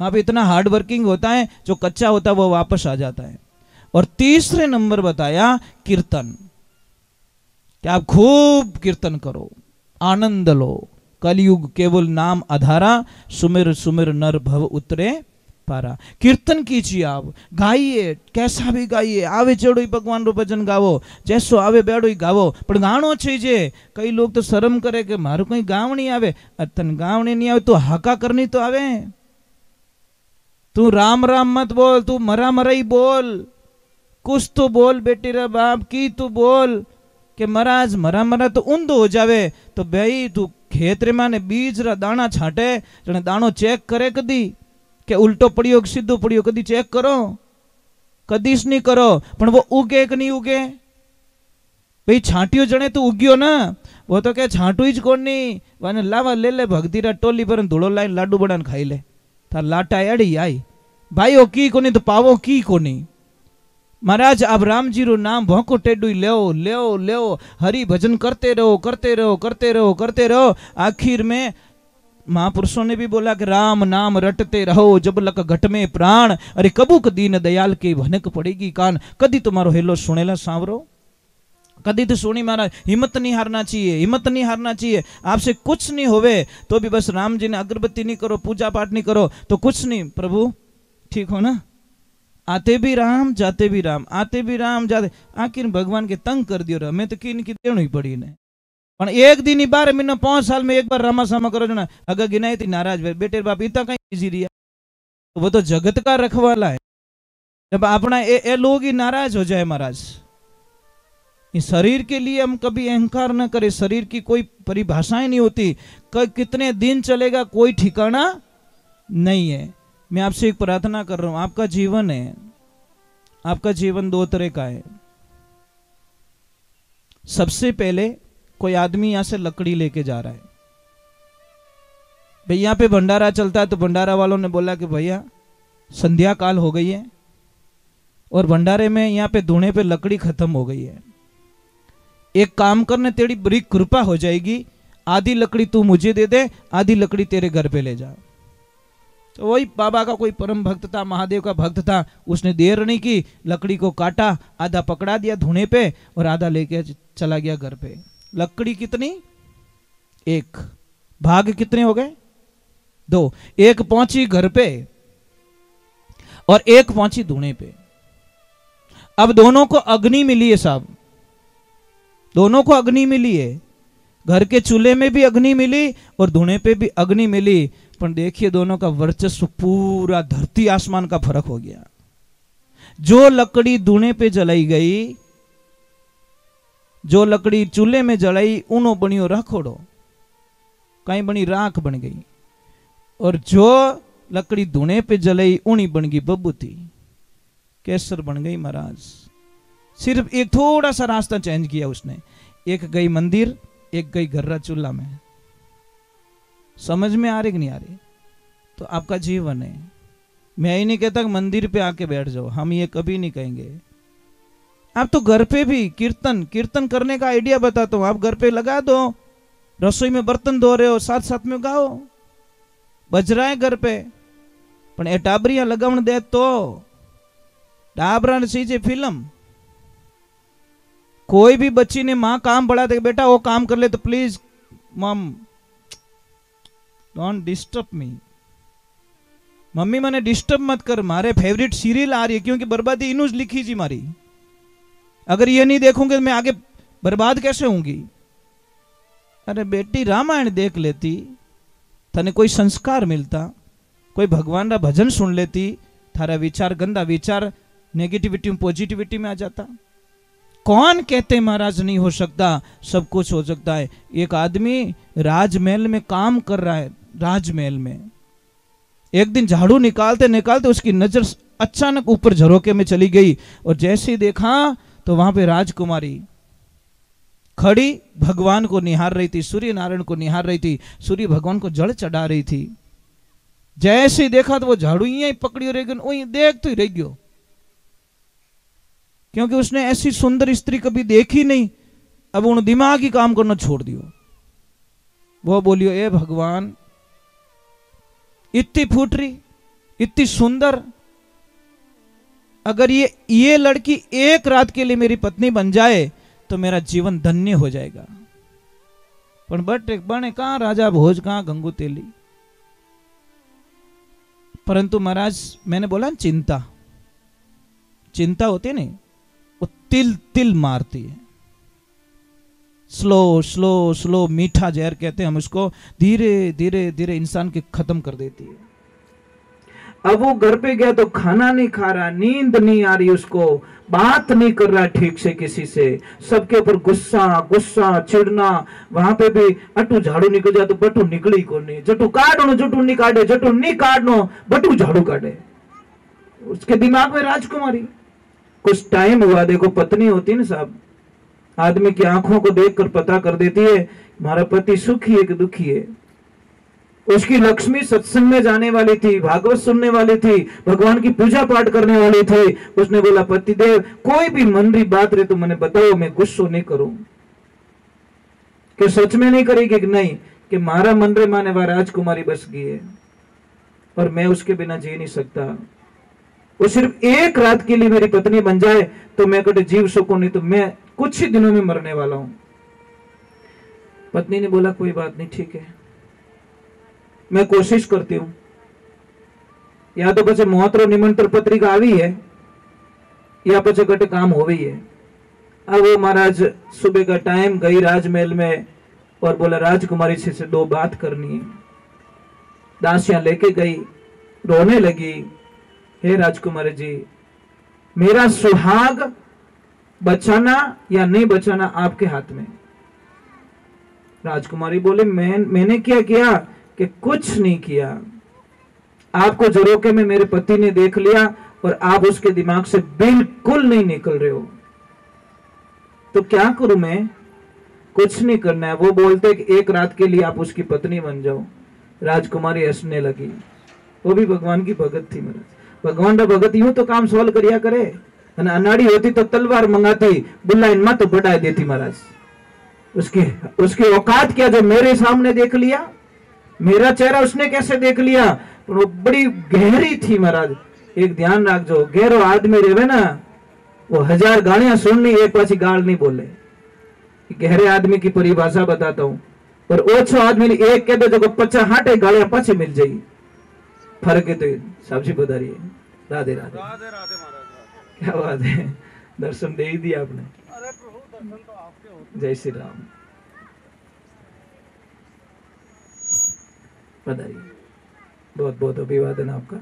वहां पे इतना हार्ड वर्किंग होता है, जो कच्चा होता है वो वापस आ जाता है। और तीसरे नंबर बताया कीर्तन, कि आप खूब कीर्तन करो, आनंद लो। कलयुग केवल नाम आधारा, सुमिर सुमिर नर भव उतरे पारा। कीर्तन कीजिए, आप गाइए, कैसा भी गाइए, आवे चढ़ो भगवान रो भजन गावो, जैसो आवे बेड़ो ही गावो, पर गाणो चाहिए। कई लोग तो शर्म करे कि मारो कहीं गावनी आवे, तन गावनी नहीं आवे तो हाका करनी तो आवे। तू राम राम मत बोल, तू मरा मरा ही बोल, कुछ तो बोल बेटी रे बाप की, तू बोल कि महाराज मरा मरा तो ऊंधो हो जावे। तो भाई तू खेत रे माने बीज रा दाना छाटे, जने दानो चेक करे कदी के उल्टो पड़ियो सीधो पड़ियो, कदी चेक करो, कदीश नहीं करो। पण वो उगे कि नहीं उगे, भाई छाटियो जने तो उग्यो ना, वो तो क्या छाटू ही कोण नहीं, वाने लावा ले ले भक्ति रा टोली पर धूड़ो लाइन लाडू बनान खाई ले, था लाटा एड़ी आई भाई ओ की कोनी तो पावो की कोनी। महाराज आप राम जी रो नाम भौंको टेडू ले ले हरि भजन करते रहो करते रहो करते रहो करते रहो। आखिर में महापुरुषों ने भी बोला कि राम नाम रटते रहो जब लक घट में प्राण, अरे कबूक दीन दयाल की भनक पड़ेगी कान। कदी तुम्हारो हेलो सुनेला सांवरो, कदी तो सुनी महाराज। हिम्मत नहीं हारना चाहिए, हिम्मत नहीं हारना चाहिए। आपसे कुछ नहीं होवे तो भी बस राम जी ने अगरबत्ती नहीं करो, पूजा पाठ नहीं करो तो कुछ नहीं। प्रभु ठीक हो ना, आते भी राम जाते भी राम, आते भी राम जाते। आखिर भगवान के तंग कर दियो, हमें तो की देनी पड़ी ने। पण एक दिन ही 12 महीना 5 साल में एक बार रामा सामा करो जो ना, अगर गिनाई थी नाराज बेटे बाप इतना कहीं बिजी रिया, तो वो तो जगत का रखवाला है। जब अपना ये लोग ही नाराज हो जाए महाराज, इस शरीर के लिए हम कभी अहंकार न करें। शरीर की कोई परिभाषाएं नहीं होती, कितने दिन चलेगा कोई ठिकाना नहीं है। मैं आपसे एक प्रार्थना कर रहा हूं, आपका जीवन है, आपका जीवन 2 तरह का है। सबसे पहले कोई आदमी यहां से लकड़ी लेके जा रहा है, भाई यहां पे भंडारा चलता है, तो भंडारा वालों ने बोला कि भैया संध्या काल हो गई है और भंडारे में यहां पे धुने पे लकड़ी खत्म हो गई है। एक काम करने, तेरी बड़ी कृपा हो जाएगी, आधी लकड़ी तू मुझे दे दे, आधी लकड़ी तेरे घर पे ले जा। तो वही बाबा का कोई परम भक्त था, महादेव का भक्त था, उसने देर नहीं की, लकड़ी को काटा, आधा पकड़ा दिया धुने पे और आधा लेके चला गया घर पे। लकड़ी कितनी? 1। भाग कितने हो गए? 2। एक पहुंची घर पे और एक पहुंची धुने पे। अब दोनों को अग्नि मिली है साहब, दोनों को अग्नि मिली है। घर के चूल्हे में भी अग्नि मिली और धुने पे भी अग्नि मिली, पर देखिए दोनों का वर्चस्व पूरा धरती आसमान का फर्क हो गया। जो लकड़ी धुने पे जलाई गई, जो लकड़ी चूल्हे में जलाई, उनो बनियो राखोड़ो, कहीं बनी राख बन गई। और जो लकड़ी धुने पे जलाई, उनी बन गई बबूती, केसर बन गई महाराज। सिर्फ एक थोड़ा सा रास्ता चेंज किया उसने, एक गई मंदिर, एक गई गर्रा चूल्हा में। समझ में आ रही कि नहीं आ रही? तो आपका जीवन है। मैं ही नहीं कहता कि मंदिर पे आके बैठ जाओ, हम ये कभी नहीं कहेंगे। आप तो घर पे भी कीर्तन करने का आइडिया बताता हूं, आप घर पे लगा दो, रसोई में बर्तन धो रहे हो, साथ साथ में गाओ, बज रहा है घर पे। पण ए टाबरिया लगावण दे तो टाबरा ने सीजे फिल्म। कोई भी बच्ची ने मां काम बढ़ा दे, बेटा वो काम कर ले, तो प्लीज मम डोंट डिस्टर्ब मी, मम्मी मैंने डिस्टर्ब मत कर, मारे फेवरेट सीरियल आ रही है, क्योंकि बर्बादी इनूज लिखी जी मारी। अगर ये नहीं देखूंगे तो मैं आगे बर्बाद कैसे होंगी? अरे बेटी रामायण देख लेती, तने कोई संस्कार मिलता, कोई भगवान का भजन सुन लेती, थारा विचार गंदा विचार नेगेटिविटी पॉजिटिविटी में आ जाता। कौन कहते महाराज नहीं हो सकता? सब कुछ हो सकता है। एक आदमी राजमहल में काम कर रहा है, राजमहल में एक दिन झाड़ू निकालते निकालते उसकी नजर अचानक ऊपर झरोके में चली गई, और जैसे ही देखा तो वहां पे राजकुमारी खड़ी भगवान को निहार रही थी, सूर्य नारायण को निहार रही थी, सूर्य भगवान को जल चढ़ा रही थी। जैसे ही देखा तो वो झाड़ू यहीं पकड़ी रह गई, वहीं देख तो ही रह गयो, क्योंकि उसने ऐसी सुंदर स्त्री कभी देखी नहीं। अब उन दिमाग ही काम करना छोड़ दियो। वो बोलियो, ए भगवान इतनी फूटरी, इतनी सुंदर, अगर ये लड़की एक रात के लिए मेरी पत्नी बन जाए तो मेरा जीवन धन्य हो जाएगा। पर बट बने कहां राजा भोज, कहां गंगू तेली। परंतु महाराज मैंने बोला चिंता, चिंता होती है नहीं, वो तिल तिल मारती है। स्लो स्लो स्लो मीठा जहर कहते हैं हम उसको, धीरे धीरे धीरे इंसान के खत्म कर देती है। अब वो घर पे गया तो खाना नहीं खा रहा, नींद नहीं आ रही उसको, बात नहीं कर रहा ठीक से किसी से, सबके ऊपर गुस्सा गुस्सा चिढ़ना। वहां पे भी अटू झाड़ू निकल जाए तो बटू निकली को नहीं, जटू काटो जटू नहीं काटे, जटू नहीं काटनो बटू झाड़ू काटे। उसके दिमाग में राजकुमारी। कुछ टाइम हुआ, देखो पत्नी होती है ना साहब, आदमी की आंखों को देखकर पता कर देती है हमारा पति सुखी है कि दुखी है। उसकी लक्ष्मी सत्संग में जाने वाली थी, भागवत सुनने वाली थी, भगवान की पूजा पाठ करने वाली थी। उसने बोला पतिदेव कोई भी मन री बात रहे तो मैंने बताओ, मैं गुस्सो नहीं करूं। कि सच में नहीं करेगी कि नहीं, कि मारा मन रे माने वह राजकुमारी बस गई है और मैं उसके बिना जी नहीं सकता। वो सिर्फ एक रात के लिए मेरी पत्नी बन जाए तो मैं कभी जीव सकूं, नहीं तो मैं कुछ ही दिनों में मरने वाला हूं। पत्नी ने बोला कोई बात नहीं, ठीक है, मैं कोशिश करती हूं। या तो पचे मौत निमंत्रण पत्रिका आई है या पचे कटे काम हो गई है। अब वो महाराज सुबह का टाइम गई राजमहल में और बोला राजकुमारी से दो बात करनी है। दासियां लेके गई, रोने लगी, हे राजकुमारी जी, मेरा सुहाग बचाना या नहीं बचाना आपके हाथ में। राजकुमारी बोले मैंने क्या किया कि कुछ नहीं किया। आपको जरोके में मेरे पति ने देख लिया और आप उसके दिमाग से बिल्कुल नहीं निकल रहे हो, तो क्या करूं मैं? कुछ नहीं करना है। वो बोलते कि एक रात के लिए आप उसकी पत्नी बन जाओ। राजकुमारी हंसने लगी। वो भी भगवान की भगत थी। महाराज भगवान का भगत यूं तो काम सॉल्व करिया करे, अनाड़ी होती तो तलवार मंगाती, बुल्ला इनमा तो बढ़ा देती। महाराज उसकी औकात क्या, जो मेरे सामने देख लिया, मेरा चेहरा उसने कैसे देख लिया? वो बड़ी गहरी थी। महाराज एक ध्यान रख, जो गहरो आदमी रहे ना वो 1000 गालियां सुननी, एक पासी गाल नहीं बोले। गहरे आदमी की परिभाषा बताता हूं। और ओछो आदमी ने एक कह दो जो 50 हाटे गालियां पाछे मिल जाएगी। फर्क है तो साहब बता रही है। राधे राधे राधे राधे महाराज, क्या बात है, दर्शन दे ही दिया आपने। अरे प्रभु दर्शन तो आपके होते। जय श्री राम। बधाई, बहुत बहुत अभिवादन आपका,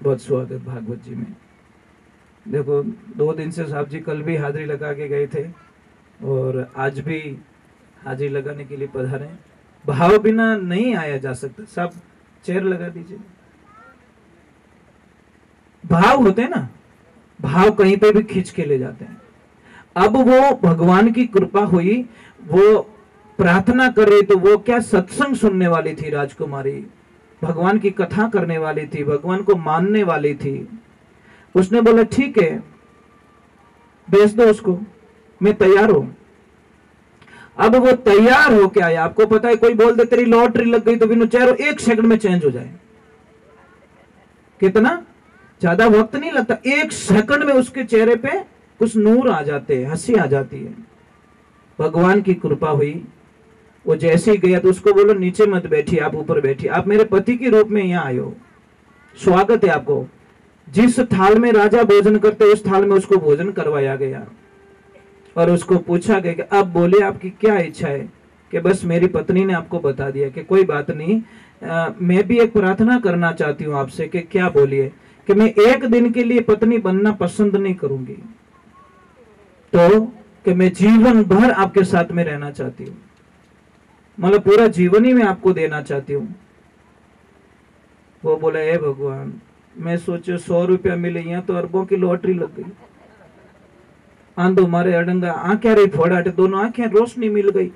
बहुत स्वागत भागवत जी में। देखो 2 दिन से साहब जी कल भी हाजिरी लगा के गए थे और आज भी हाजिरी लगाने के लिए पधारे। भाव बिना नहीं आया जा सकता। सब चेयर लगा दीजिए। भाव होते हैं ना, भाव कहीं पे भी खींच के ले जाते हैं। अब वो भगवान की कृपा हुई, वो प्रार्थना कर रही, तो वो क्या सत्संग सुनने वाली थी राजकुमारी, भगवान की कथा करने वाली थी, भगवान को मानने वाली थी। उसने बोला ठीक है, भेज दो उसको, मैं तैयार हूं। अब वो तैयार हो के आया। आपको पता है कोई बोल दे तेरी लॉटरी लग गई तो बिनु चेहरा 1 सेकंड में चेंज हो जाए। कितना ज्यादा वक्त नहीं लगता, 1 सेकंड में उसके चेहरे पे कुछ नूर आ जाते हैं, हंसी आ जाती है। भगवान की कृपा हुई। वो जैसे ही गया तो उसको बोलो नीचे मत बैठिए, आप ऊपर बैठिए, आप मेरे पति के रूप में यहाँ आए हो, स्वागत है आपको। जिस थाल में राजा भोजन करते उस थाल में उसको भोजन करवाया गया और उसको पूछा गया कि अब बोले आपकी क्या इच्छा है? कि बस मेरी पत्नी ने आपको बता दिया कि कोई बात नहीं, मैं भी एक प्रार्थना करना चाहती हूँ आपसे। कि क्या? बोलिए। कि मैं 1 दिन के लिए पत्नी बनना पसंद नहीं करूंगी, तो कि मैं जीवन भर आपके साथ में रहना चाहती हूँ, मतलब पूरा जीवन ही मैं आपको देना चाहती हूँ। वो बोला हे भगवान, मैं सोचो 100 रुपया मिले, यहाँ तो अरबों की लॉटरी लग गई। आंधो मारे अडंगा, आंखें रही फोड़ाटे, दोनों आंखें रोशनी मिल गई।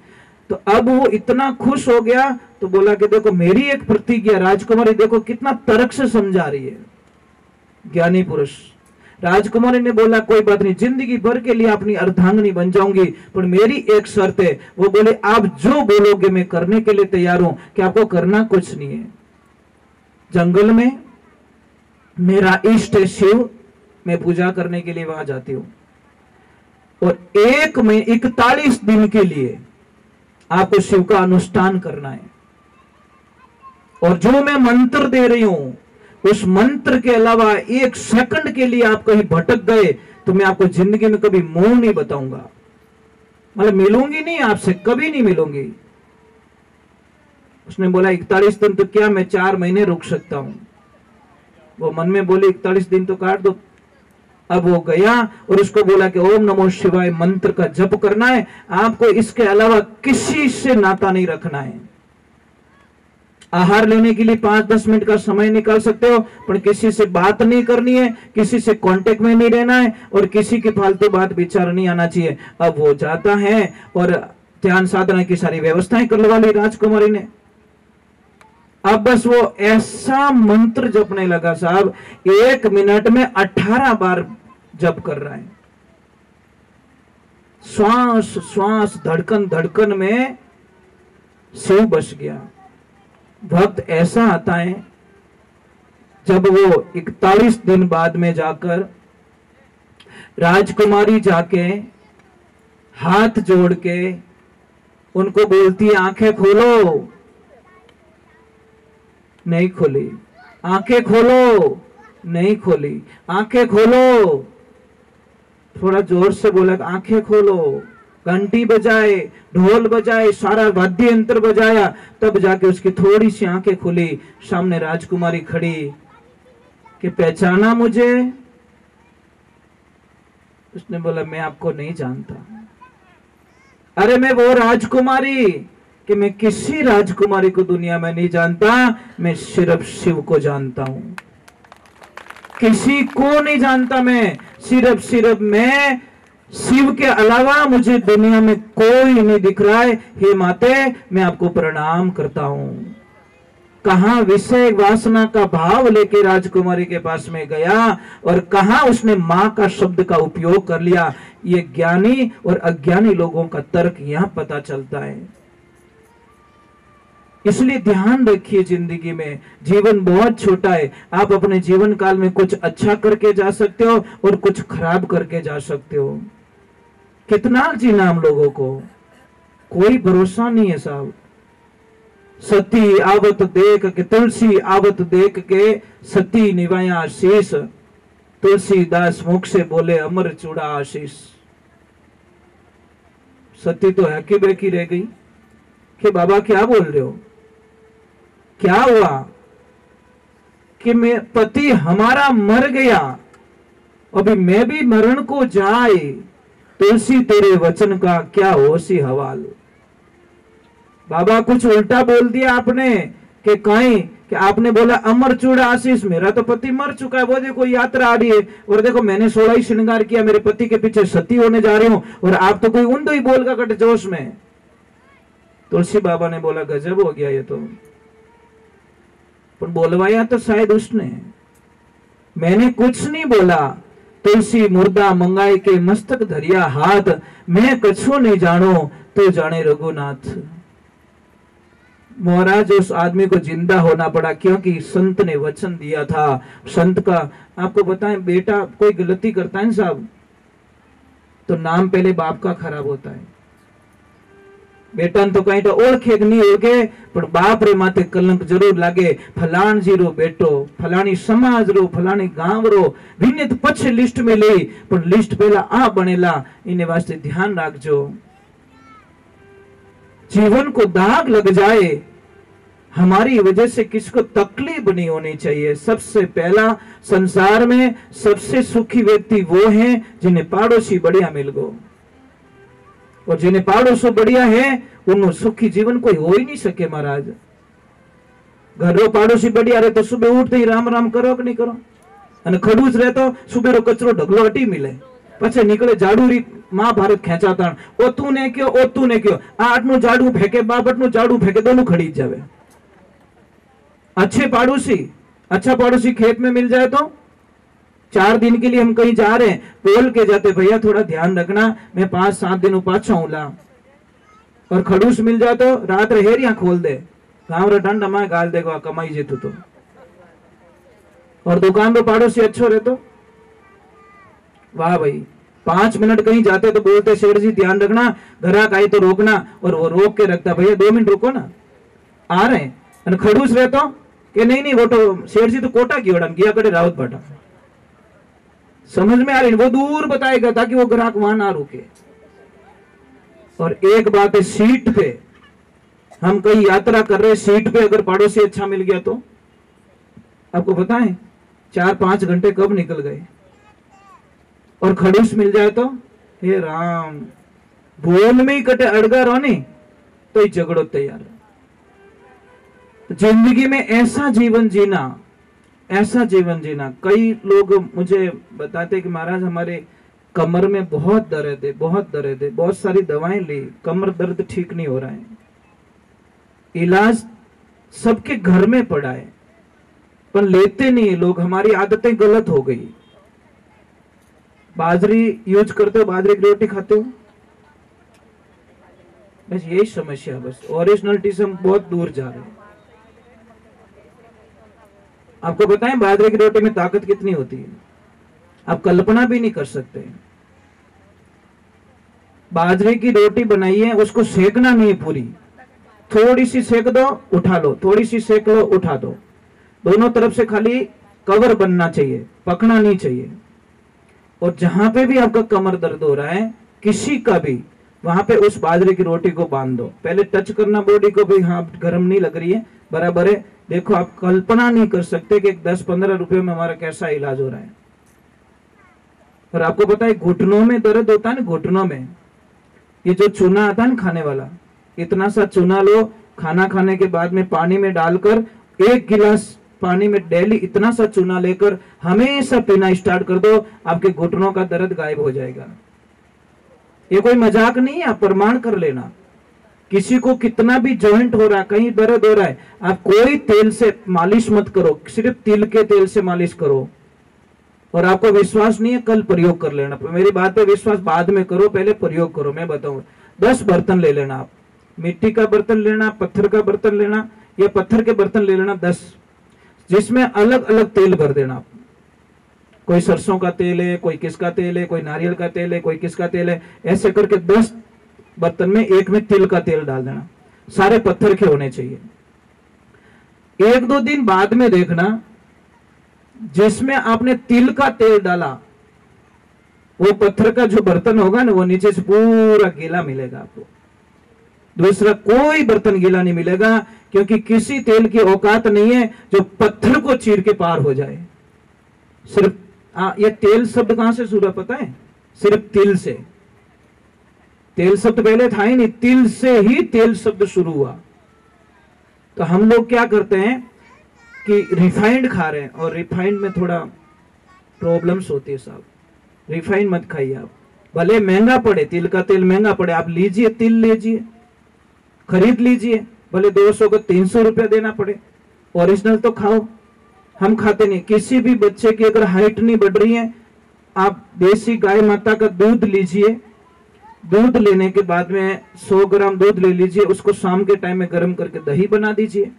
तो अब वो इतना खुश हो गया तो बोला कि देखो मेरी एक प्रतिज्ञा, राजकुमारी देखो कितना तर्क से समझा रही है, ज्ञानी पुरुष। राजकुमारी ने बोला कोई बात नहीं, जिंदगी भर के लिए अपनी अर्धांगिनी बन जाऊंगी, पर मेरी एक शर्त है। वो बोले आप जो बोलोगे मैं करने के लिए तैयार हूं। कि आपको करना कुछ नहीं है, जंगल में मेरा इष्ट है शिव, मैं पूजा करने के लिए वहां जाती हूं और 41 दिन के लिए आपको शिव का अनुष्ठान करना है। और जो मैं मंत्र दे रही हूं उस मंत्र के अलावा 1 सेकंड के लिए आप कहीं भटक गए तो मैं आपको जिंदगी में कभी मुंह नहीं बताऊंगा, मतलब मिलूंगी नहीं आपसे, कभी नहीं मिलूंगी। उसने बोला 41 दिन तो क्या, मैं 4 महीने रुक सकता हूं। वो मन में बोले 41 दिन तो काट दो। अब वो गया और उसको बोला कि ओम नमो शिवाय मंत्र का जप करना है, आपको इसके अलावा किसी से नाता नहीं रखना है। आहार लेने के लिए 5-10 मिनट का समय निकाल सकते हो, पर किसी से बात नहीं करनी है, किसी से कांटेक्ट में नहीं रहना है और किसी की फालतू बात विचार नहीं आना चाहिए। अब वो जाता है और ध्यान साधना की सारी व्यवस्थाएं करवा ली राजकुमारी ने। अब बस वो ऐसा मंत्र जपने लगा साहब, 1 मिनट में 18 बार जप कर रहा है। श्वास श्वास धड़कन धड़कन में शिव बस गया। वक्त ऐसा आता है जब वो 41 दिन बाद में जाकर राजकुमारी जाके हाथ जोड़ के उनको बोलती है आंखें खोलो, नहीं खोली। आंखें खोलो, नहीं खोली। आंखें खोलो, थोड़ा जोर से बोला आंखें खोलो। घंटी बजाए, ढोल बजाए, सारा वाद्य यंत्र बजाया, तब जाके उसकी थोड़ी सी आंखें खुली। सामने राजकुमारी खड़ी कि पहचाना मुझे? उसने बोला मैं आपको नहीं जानता। अरे मैं वो राजकुमारी कि मैं किसी राजकुमारी को दुनिया में नहीं जानता, मैं सिर्फ शिव को जानता हूं। किसी को नहीं जानता मैं, सिर्फ मैं। शिव के अलावा मुझे दुनिया में कोई नहीं दिख रहा है। हे माते, मैं आपको प्रणाम करता हूं। कहां विषय वासना का भाव लेके राजकुमारी के पास में गया और कहां उसने मां का शब्द का उपयोग कर लिया। ये ज्ञानी और अज्ञानी लोगों का तर्क यहां पता चलता है। इसलिए ध्यान रखिए, जिंदगी में जीवन बहुत छोटा है। आप अपने जीवन काल में कुछ अच्छा करके जा सकते हो और कुछ खराब करके जा सकते हो। कितना जीना हम लोगों को, कोई भरोसा नहीं है साहब। सती आवत देख के तुलसी आवत देख के सती निवाया शीश, तुलसीदास मुख से बोले अमर चूड़ा आशीष। सती तो हकी बेकी रह गई कि बाबा क्या बोल रहे हो, क्या हुआ कि मैं पति हमारा मर गया, अभी मैं भी मरण को जाए, तुलसी तेरे वचन का क्या होशी हवाल। बाबा कुछ उल्टा बोल दिया आपने कि कहीं कि आपने बोला अमर चूड़ा आशीष, मेरा तो पति मर चुका है, वो देखो यात्रा आ रही है, और देखो मैंने 16 ही श्रृंगार किया, मेरे पति के पीछे सती होने जा रही हूं, और आप तो कोई उन दो ही बोल का कट जोश में। तुलसी बाबा ने बोला गजब हो गया ये तो, पर बोलवाया तो शायद उसने, मैंने कुछ नहीं बोला। तुलसी मुर्दा मंगाई के मस्तक धरिया हाथ, मैं कछु नहीं जानो तो जाने रघुनाथ। महाराज उस आदमी को जिंदा होना पड़ा क्योंकि संत ने वचन दिया था। संत का आपको बताएं, बेटा कोई गलती करता है साहब तो नाम पहले बाप का खराब होता है। बेटा तो कहीं तो ओळखे नहीं ओळखे, पर बाप रे माथे कलंक जरूर लागे। फलाण जी रो बेटो, फलानी समाज रो, फलानी गांव रो, विनित पछे लिस्ट में ले, पर लिस्ट पहला आ बनेला, इने वास्ते ध्यान राखजो। जीवन को दाग लग जाए, हमारी वजह से किसको तकलीफ नहीं होनी चाहिए। सबसे पहला संसार में सबसे सुखी व्यक्ति वो हैं जिन्हें पड़ोसी बढ़िया मिल गो, और जिन्हें पड़ोसी बढ़िया है उन्हों सुखी जीवन कोई हो ही नहीं सके। महाराज घरो पड़ोसी बढ़िया रहे तो सुबह उठते ही राम राम करो कि नहीं करो, અને ખડૂસ રહે તો સુબેરો કચરો ઢગલો હટી મિલે, પછી નીકળે જાડુરી महाभारत खेचाताण, ओ तू ने क्यों, ओ तू ने क्यों, आटनु जाडू फेंके बाबटनु जाडू फेंके, दोनों खड़ी जावे। अच्छे पड़ोसी, अच्छा पड़ोसी खेत में मिल जाए तो 4 दिन के लिए हम कहीं जा रहे हैं, बोल के जाते भैया थोड़ा ध्यान रखना, मैं 5-7 दिन पाछा हूला। और खड़ूस मिल जाए तो रात हेरिया खोल दे, गांव रे डंड हमारे गाल देगा कमाई जेतु तो। और दुकान पे पड़ोसी अच्छो रहे तो वाह भाई। 5 मिनट कहीं जाते तो बोलते शेर जी ध्यान रखना, ग्राहक आई तो रोकना, और वो रोक के रखता भैया 2 मिनट रुको ना आ रहे हैं। खड़ूस रहता कि नहीं नहीं वो तो शेर जी तो कोटा की ओडम किया करे रावत भाटा, समझ में आ रही, वो दूर बताएगा ताकि वो ग्राहक वहां ना रुके। और एक बात है, सीट पे हम कहीं यात्रा कर रहे, सीट पे अगर पड़ोसी अच्छा मिल गया तो आपको बताएं 4-5 घंटे कब निकल गए। और खड़ूस मिल जाए तो हे राम, बोल में ही कटे अड़गा रहो नहीं तो ही झगड़ो तैयार। तो जिंदगी में ऐसा जीवन जीना, ऐसा जीवन जीना। कई लोग मुझे बताते कि महाराज हमारे कमर में बहुत दर्द है, बहुत दर्द है, बहुत सारी दवाएं ली, कमर दर्द ठीक नहीं हो रहा है। इलाज सबके घर में पड़ा है, पर लेते नहीं है लोग। हमारी आदतें गलत हो गई। बाजरी यूज करते हो, बाजरे की रोटी खाते हो, बस यही समस्या। बस ओरिजिनलिटी से हम बहुत दूर जा रहे हैं। आपको बताएं बाजरे की रोटी में ताकत कितनी होती है, आप कल्पना भी नहीं कर सकते। बाजरे की रोटी बनाई है, उसको सेकना नहीं पूरी, थोड़ी सी सेक दो उठा लो, थोड़ी सी सेक लो उठा दो, दोनों तरफ से खाली कवर बनना चाहिए, पकना नहीं चाहिए। और जहां पे भी आपका कमर दर्द हो रहा है किसी का भी, वहां पे उस बाजरे की रोटी को बांध दो। पहले टच करना बॉडी को भी, हाँ गर्म नहीं लग रही है, बराबर है। देखो आप कल्पना नहीं कर सकते कि 10-15 रुपए में हमारा कैसा इलाज हो रहा है। और आपको पता है घुटनों में दर्द होता है ना, घुटनों में ये जो चूना आता है ना खाने वाला, इतना सा चूना लो, खाना खाने के बाद में पानी में डालकर 1 गिलास पानी में डेली इतना सा चूना लेकर हमेशा पीना स्टार्ट कर दो, आपके घुटनों का दर्द गायब हो जाएगा। ये कोई मजाक नहीं है, आप प्रमाण कर लेना। किसी को कितना भी जॉइंट हो रहा है, कहीं दर्द हो रहा है, आप कोई तेल से मालिश मत करो, सिर्फ तिल के तेल से मालिश करो। और आपको विश्वास नहीं है, कल प्रयोग कर लेना। मेरी बात पे विश्वास बाद में करो, पहले प्रयोग करो। मैं बताऊं, 10 बर्तन ले लेना आप, मिट्टी का बर्तन लेना, पत्थर का बर्तन लेना, या पत्थर के बर्तन ले लेना 10, जिसमें अलग अलग तेल भर देना आप। कोई सरसों का तेल है, कोई किसका तेल है, कोई नारियल का तेल है, कोई किसका तेल है, ऐसे करके 10 बर्तन में एक में तिल का तेल डाल देना। सारे पत्थर के होने चाहिए। 1-2 दिन बाद में देखना, जिसमें आपने तिल का तेल डाला, वो पत्थर का जो बर्तन होगा ना, वो नीचे से पूरा गीला मिलेगा आपको। दूसरा कोई बर्तन गीला नहीं मिलेगा, क्योंकि किसी तेल की औकात नहीं है जो पत्थर को चीर के पार हो जाए। सिर्फ ये तेल शब्द कहां से शुरू पता है? सिर्फ तिल से। तेल शब्द पहले था ही नहीं, तिल से ही तेल शब्द शुरू हुआ। तो हम लोग क्या करते हैं कि रिफाइंड खा रहे हैं, और रिफाइंड में थोड़ा प्रॉब्लम्स होती है साहब। रिफाइंड मत खाइए आप, भले महंगा पड़े, तिल का तेल महंगा पड़े, आप लीजिए, तिल लीजिए, खरीद लीजिए, भले 200 को 300 रुपया देना पड़े, ओरिजिनल तो खाओ। हम खाते नहीं। किसी भी बच्चे की अगर हाइट नहीं बढ़ रही है, आप देसी गाय माता का दूध लीजिए, दूध लेने के बाद में 100 ग्राम दूध ले लीजिए, उसको शाम के टाइम में गर्म करके दही बना दीजिए,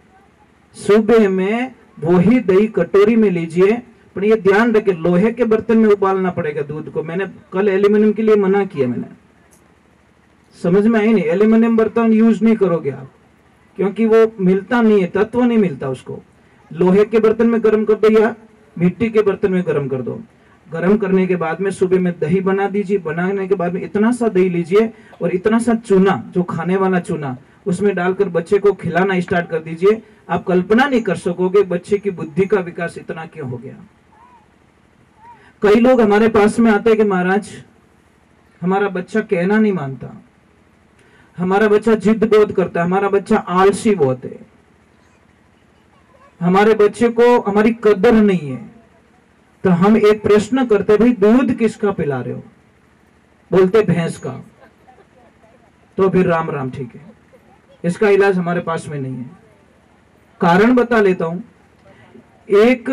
सुबह में वही दही कटोरी में लीजिए। पर ये ध्यान रखे, लोहे के बर्तन में उबालना पड़ेगा दूध को। मैंने कल एल्यूमिनियम के लिए मना किया, मैंने समझ में आई नहीं, एल्यूमिनियम बर्तन यूज नहीं करोगे आप, क्योंकि वो मिलता नहीं है, तत्व नहीं मिलता उसको। लोहे के बर्तन में गर्म कर दो या मिट्टी के बर्तन में गर्म कर दो। गर्म करने के बाद में सुबह में दही बना दीजिए। बनाने के बाद में इतना सा दही लीजिए और इतना सा चूना, जो खाने वाला चूना, उसमें डालकर बच्चे को खिलाना स्टार्ट कर दीजिए। आप कल्पना नहीं कर सकोगे बच्चे की बुद्धि का विकास इतना क्यों हो गया। कई लोग हमारे पास में आते हैं कि महाराज हमारा बच्चा कहना नहीं मानता, हमारा बच्चा जिद बहुत करता है, हमारा बच्चा आलसी बहुत है, हमारे बच्चे को हमारी कदर नहीं है। तो हम एक प्रश्न करते, भाई दूध किसका पिला रहे हो? बोलते भैंस का। तो फिर राम राम, ठीक है, इसका इलाज हमारे पास में नहीं है। कारण बता लेता हूं। एक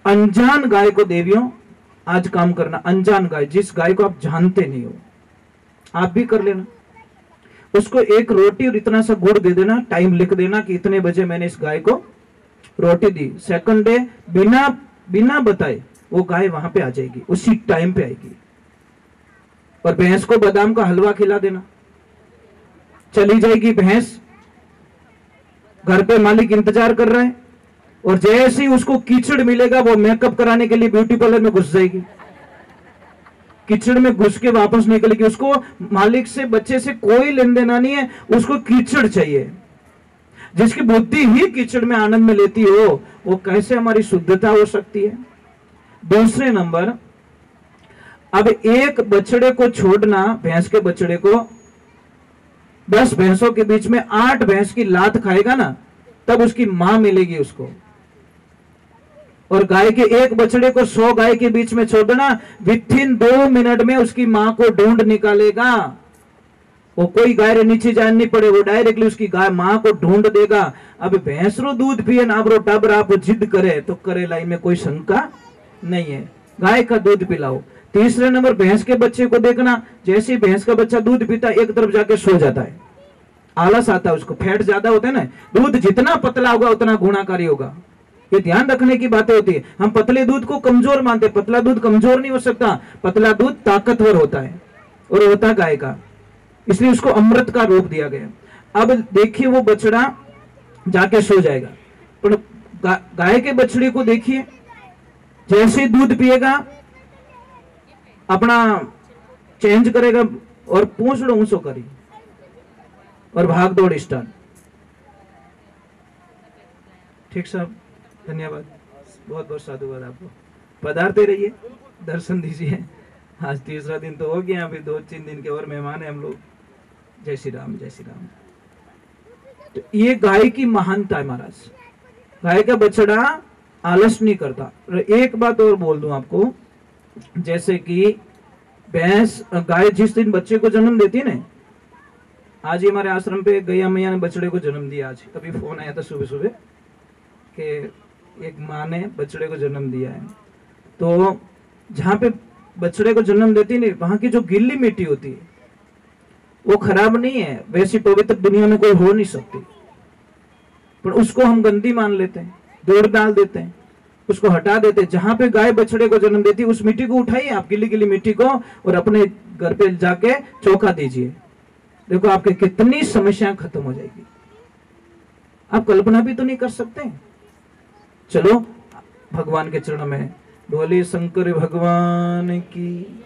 अनजान गाय को, देवियों आज काम करना, अनजान गाय, जिस गाय को आप जानते नहीं हो, आप भी कर लेना, उसको एक रोटी और इतना सा गुड़ दे देना, टाइम लिख देना कि इतने बजे मैंने इस गाय को रोटी दी। सेकंड डे बिना बताए वो गाय वहां पे आ जाएगी, उसी टाइम पे आएगी। और भैंस को बादाम का हलवा खिला देना, चली जाएगी भैंस, घर पे मालिक इंतजार कर रहा है, और जैसे ही उसको कीचड़ मिलेगा वो मेकअप कराने के लिए ब्यूटी पार्लर में घुस जाएगी। कीचड़ में घुस के वापस निकलेगी। उसको मालिक से, बच्चे से कोई लेन देना नहीं है, उसको कीचड़ चाहिए। जिसकी बुद्धि ही कीचड़ में आनंद में लेती हो, वो कैसे हमारी शुद्धता हो सकती है। दूसरे नंबर, अब एक बछड़े को छोड़ना, भैंस के बछड़े को, 10 भैंसों के बीच में 8 भैंस की लात खाएगा ना, तब उसकी मां मिलेगी उसको। और गाय के एक बछड़े को 100 गाय के बीच में छोड़ना, विथिन 2 मिनट में उसकी मां को ढूंढ निकालेगा। वो कोई गाय रे नीचे जान नहीं पड़े, वो डायरेक्टली उसकी गाय माँ को ढूंढ देगा। अब भैंसरो दूध पिए ना आपरो टबर आप जिद करे तो करे लाई में कोई शंका नहीं है, गाय का दूध पिलाओ। तीसरे नंबर भैंस के बच्चे को देखना, जैसे भैंस का बच्चा दूध पीता एक तरफ जाके सो जाता है, आलस आता है उसको, फैट ज्यादा होता है ना, दूध जितना पतला होगा उतना गुणाकारी होगा। ये ध्यान रखने की बातें होती है। हम पतले दूध को कमजोर मानते, पतला दूध कमजोर नहीं हो सकता, पतला दूध ताकतवर होता है और होता गाय का, इसलिए उसको अमृत का रूप दिया गया। अब देखिए वो बछड़ा जाके सो जाएगा, पर गाय के बछड़े को देखिए, जैसे दूध पिएगा अपना चेंज करेगा और पूंछ लो ऊंचो करी और भाग दौड़ स्टार्ट। ठीक साहब, धन्यवाद, बहुत बहुत साधुवाद आपको। पधारते रहिए, दर्शन दीजिए। आज तीसरा दिन तो हो गया, अभी 2-3 दिन के और मेहमान है हम लोग। जय श्री राम, जय श्री राम। तो ये गाय की महानता है महाराज। गाय का बछड़ा आलस नहीं करता। एक बात और बोल दूं आपको, जैसे कि भैंस गाय जिस दिन बच्चे को जन्म देती है ना, आज ही हमारे आश्रम पे गैया मैया ने बछड़े को जन्म दिया। आज अभी फोन आया था सुबह सुबह कि एक माँ ने बछड़े को जन्म दिया है। तो जहाँ पे बछड़े को जन्म देती है वहां की जो गीली मिट्टी होती है वो खराब नहीं है, वैसी पवित्र दुनिया में कोई हो नहीं सकती, पर उसको हम गंदी मान लेते हैं, दौड़ डाल देते हैं, उसको हटा देते हैं। जहां पे गाय बछड़े को जन्म देती है उस मिट्टी को उठाइए आप, गीली गीली मिट्टी को, और अपने घर पे जाके चौका दीजिए। देखो आपके कितनी समस्याएं खत्म हो जाएगी, आप कल्पना भी तो नहीं कर सकते। चलो भगवान के चरणों में, बोले शंकर भगवान की।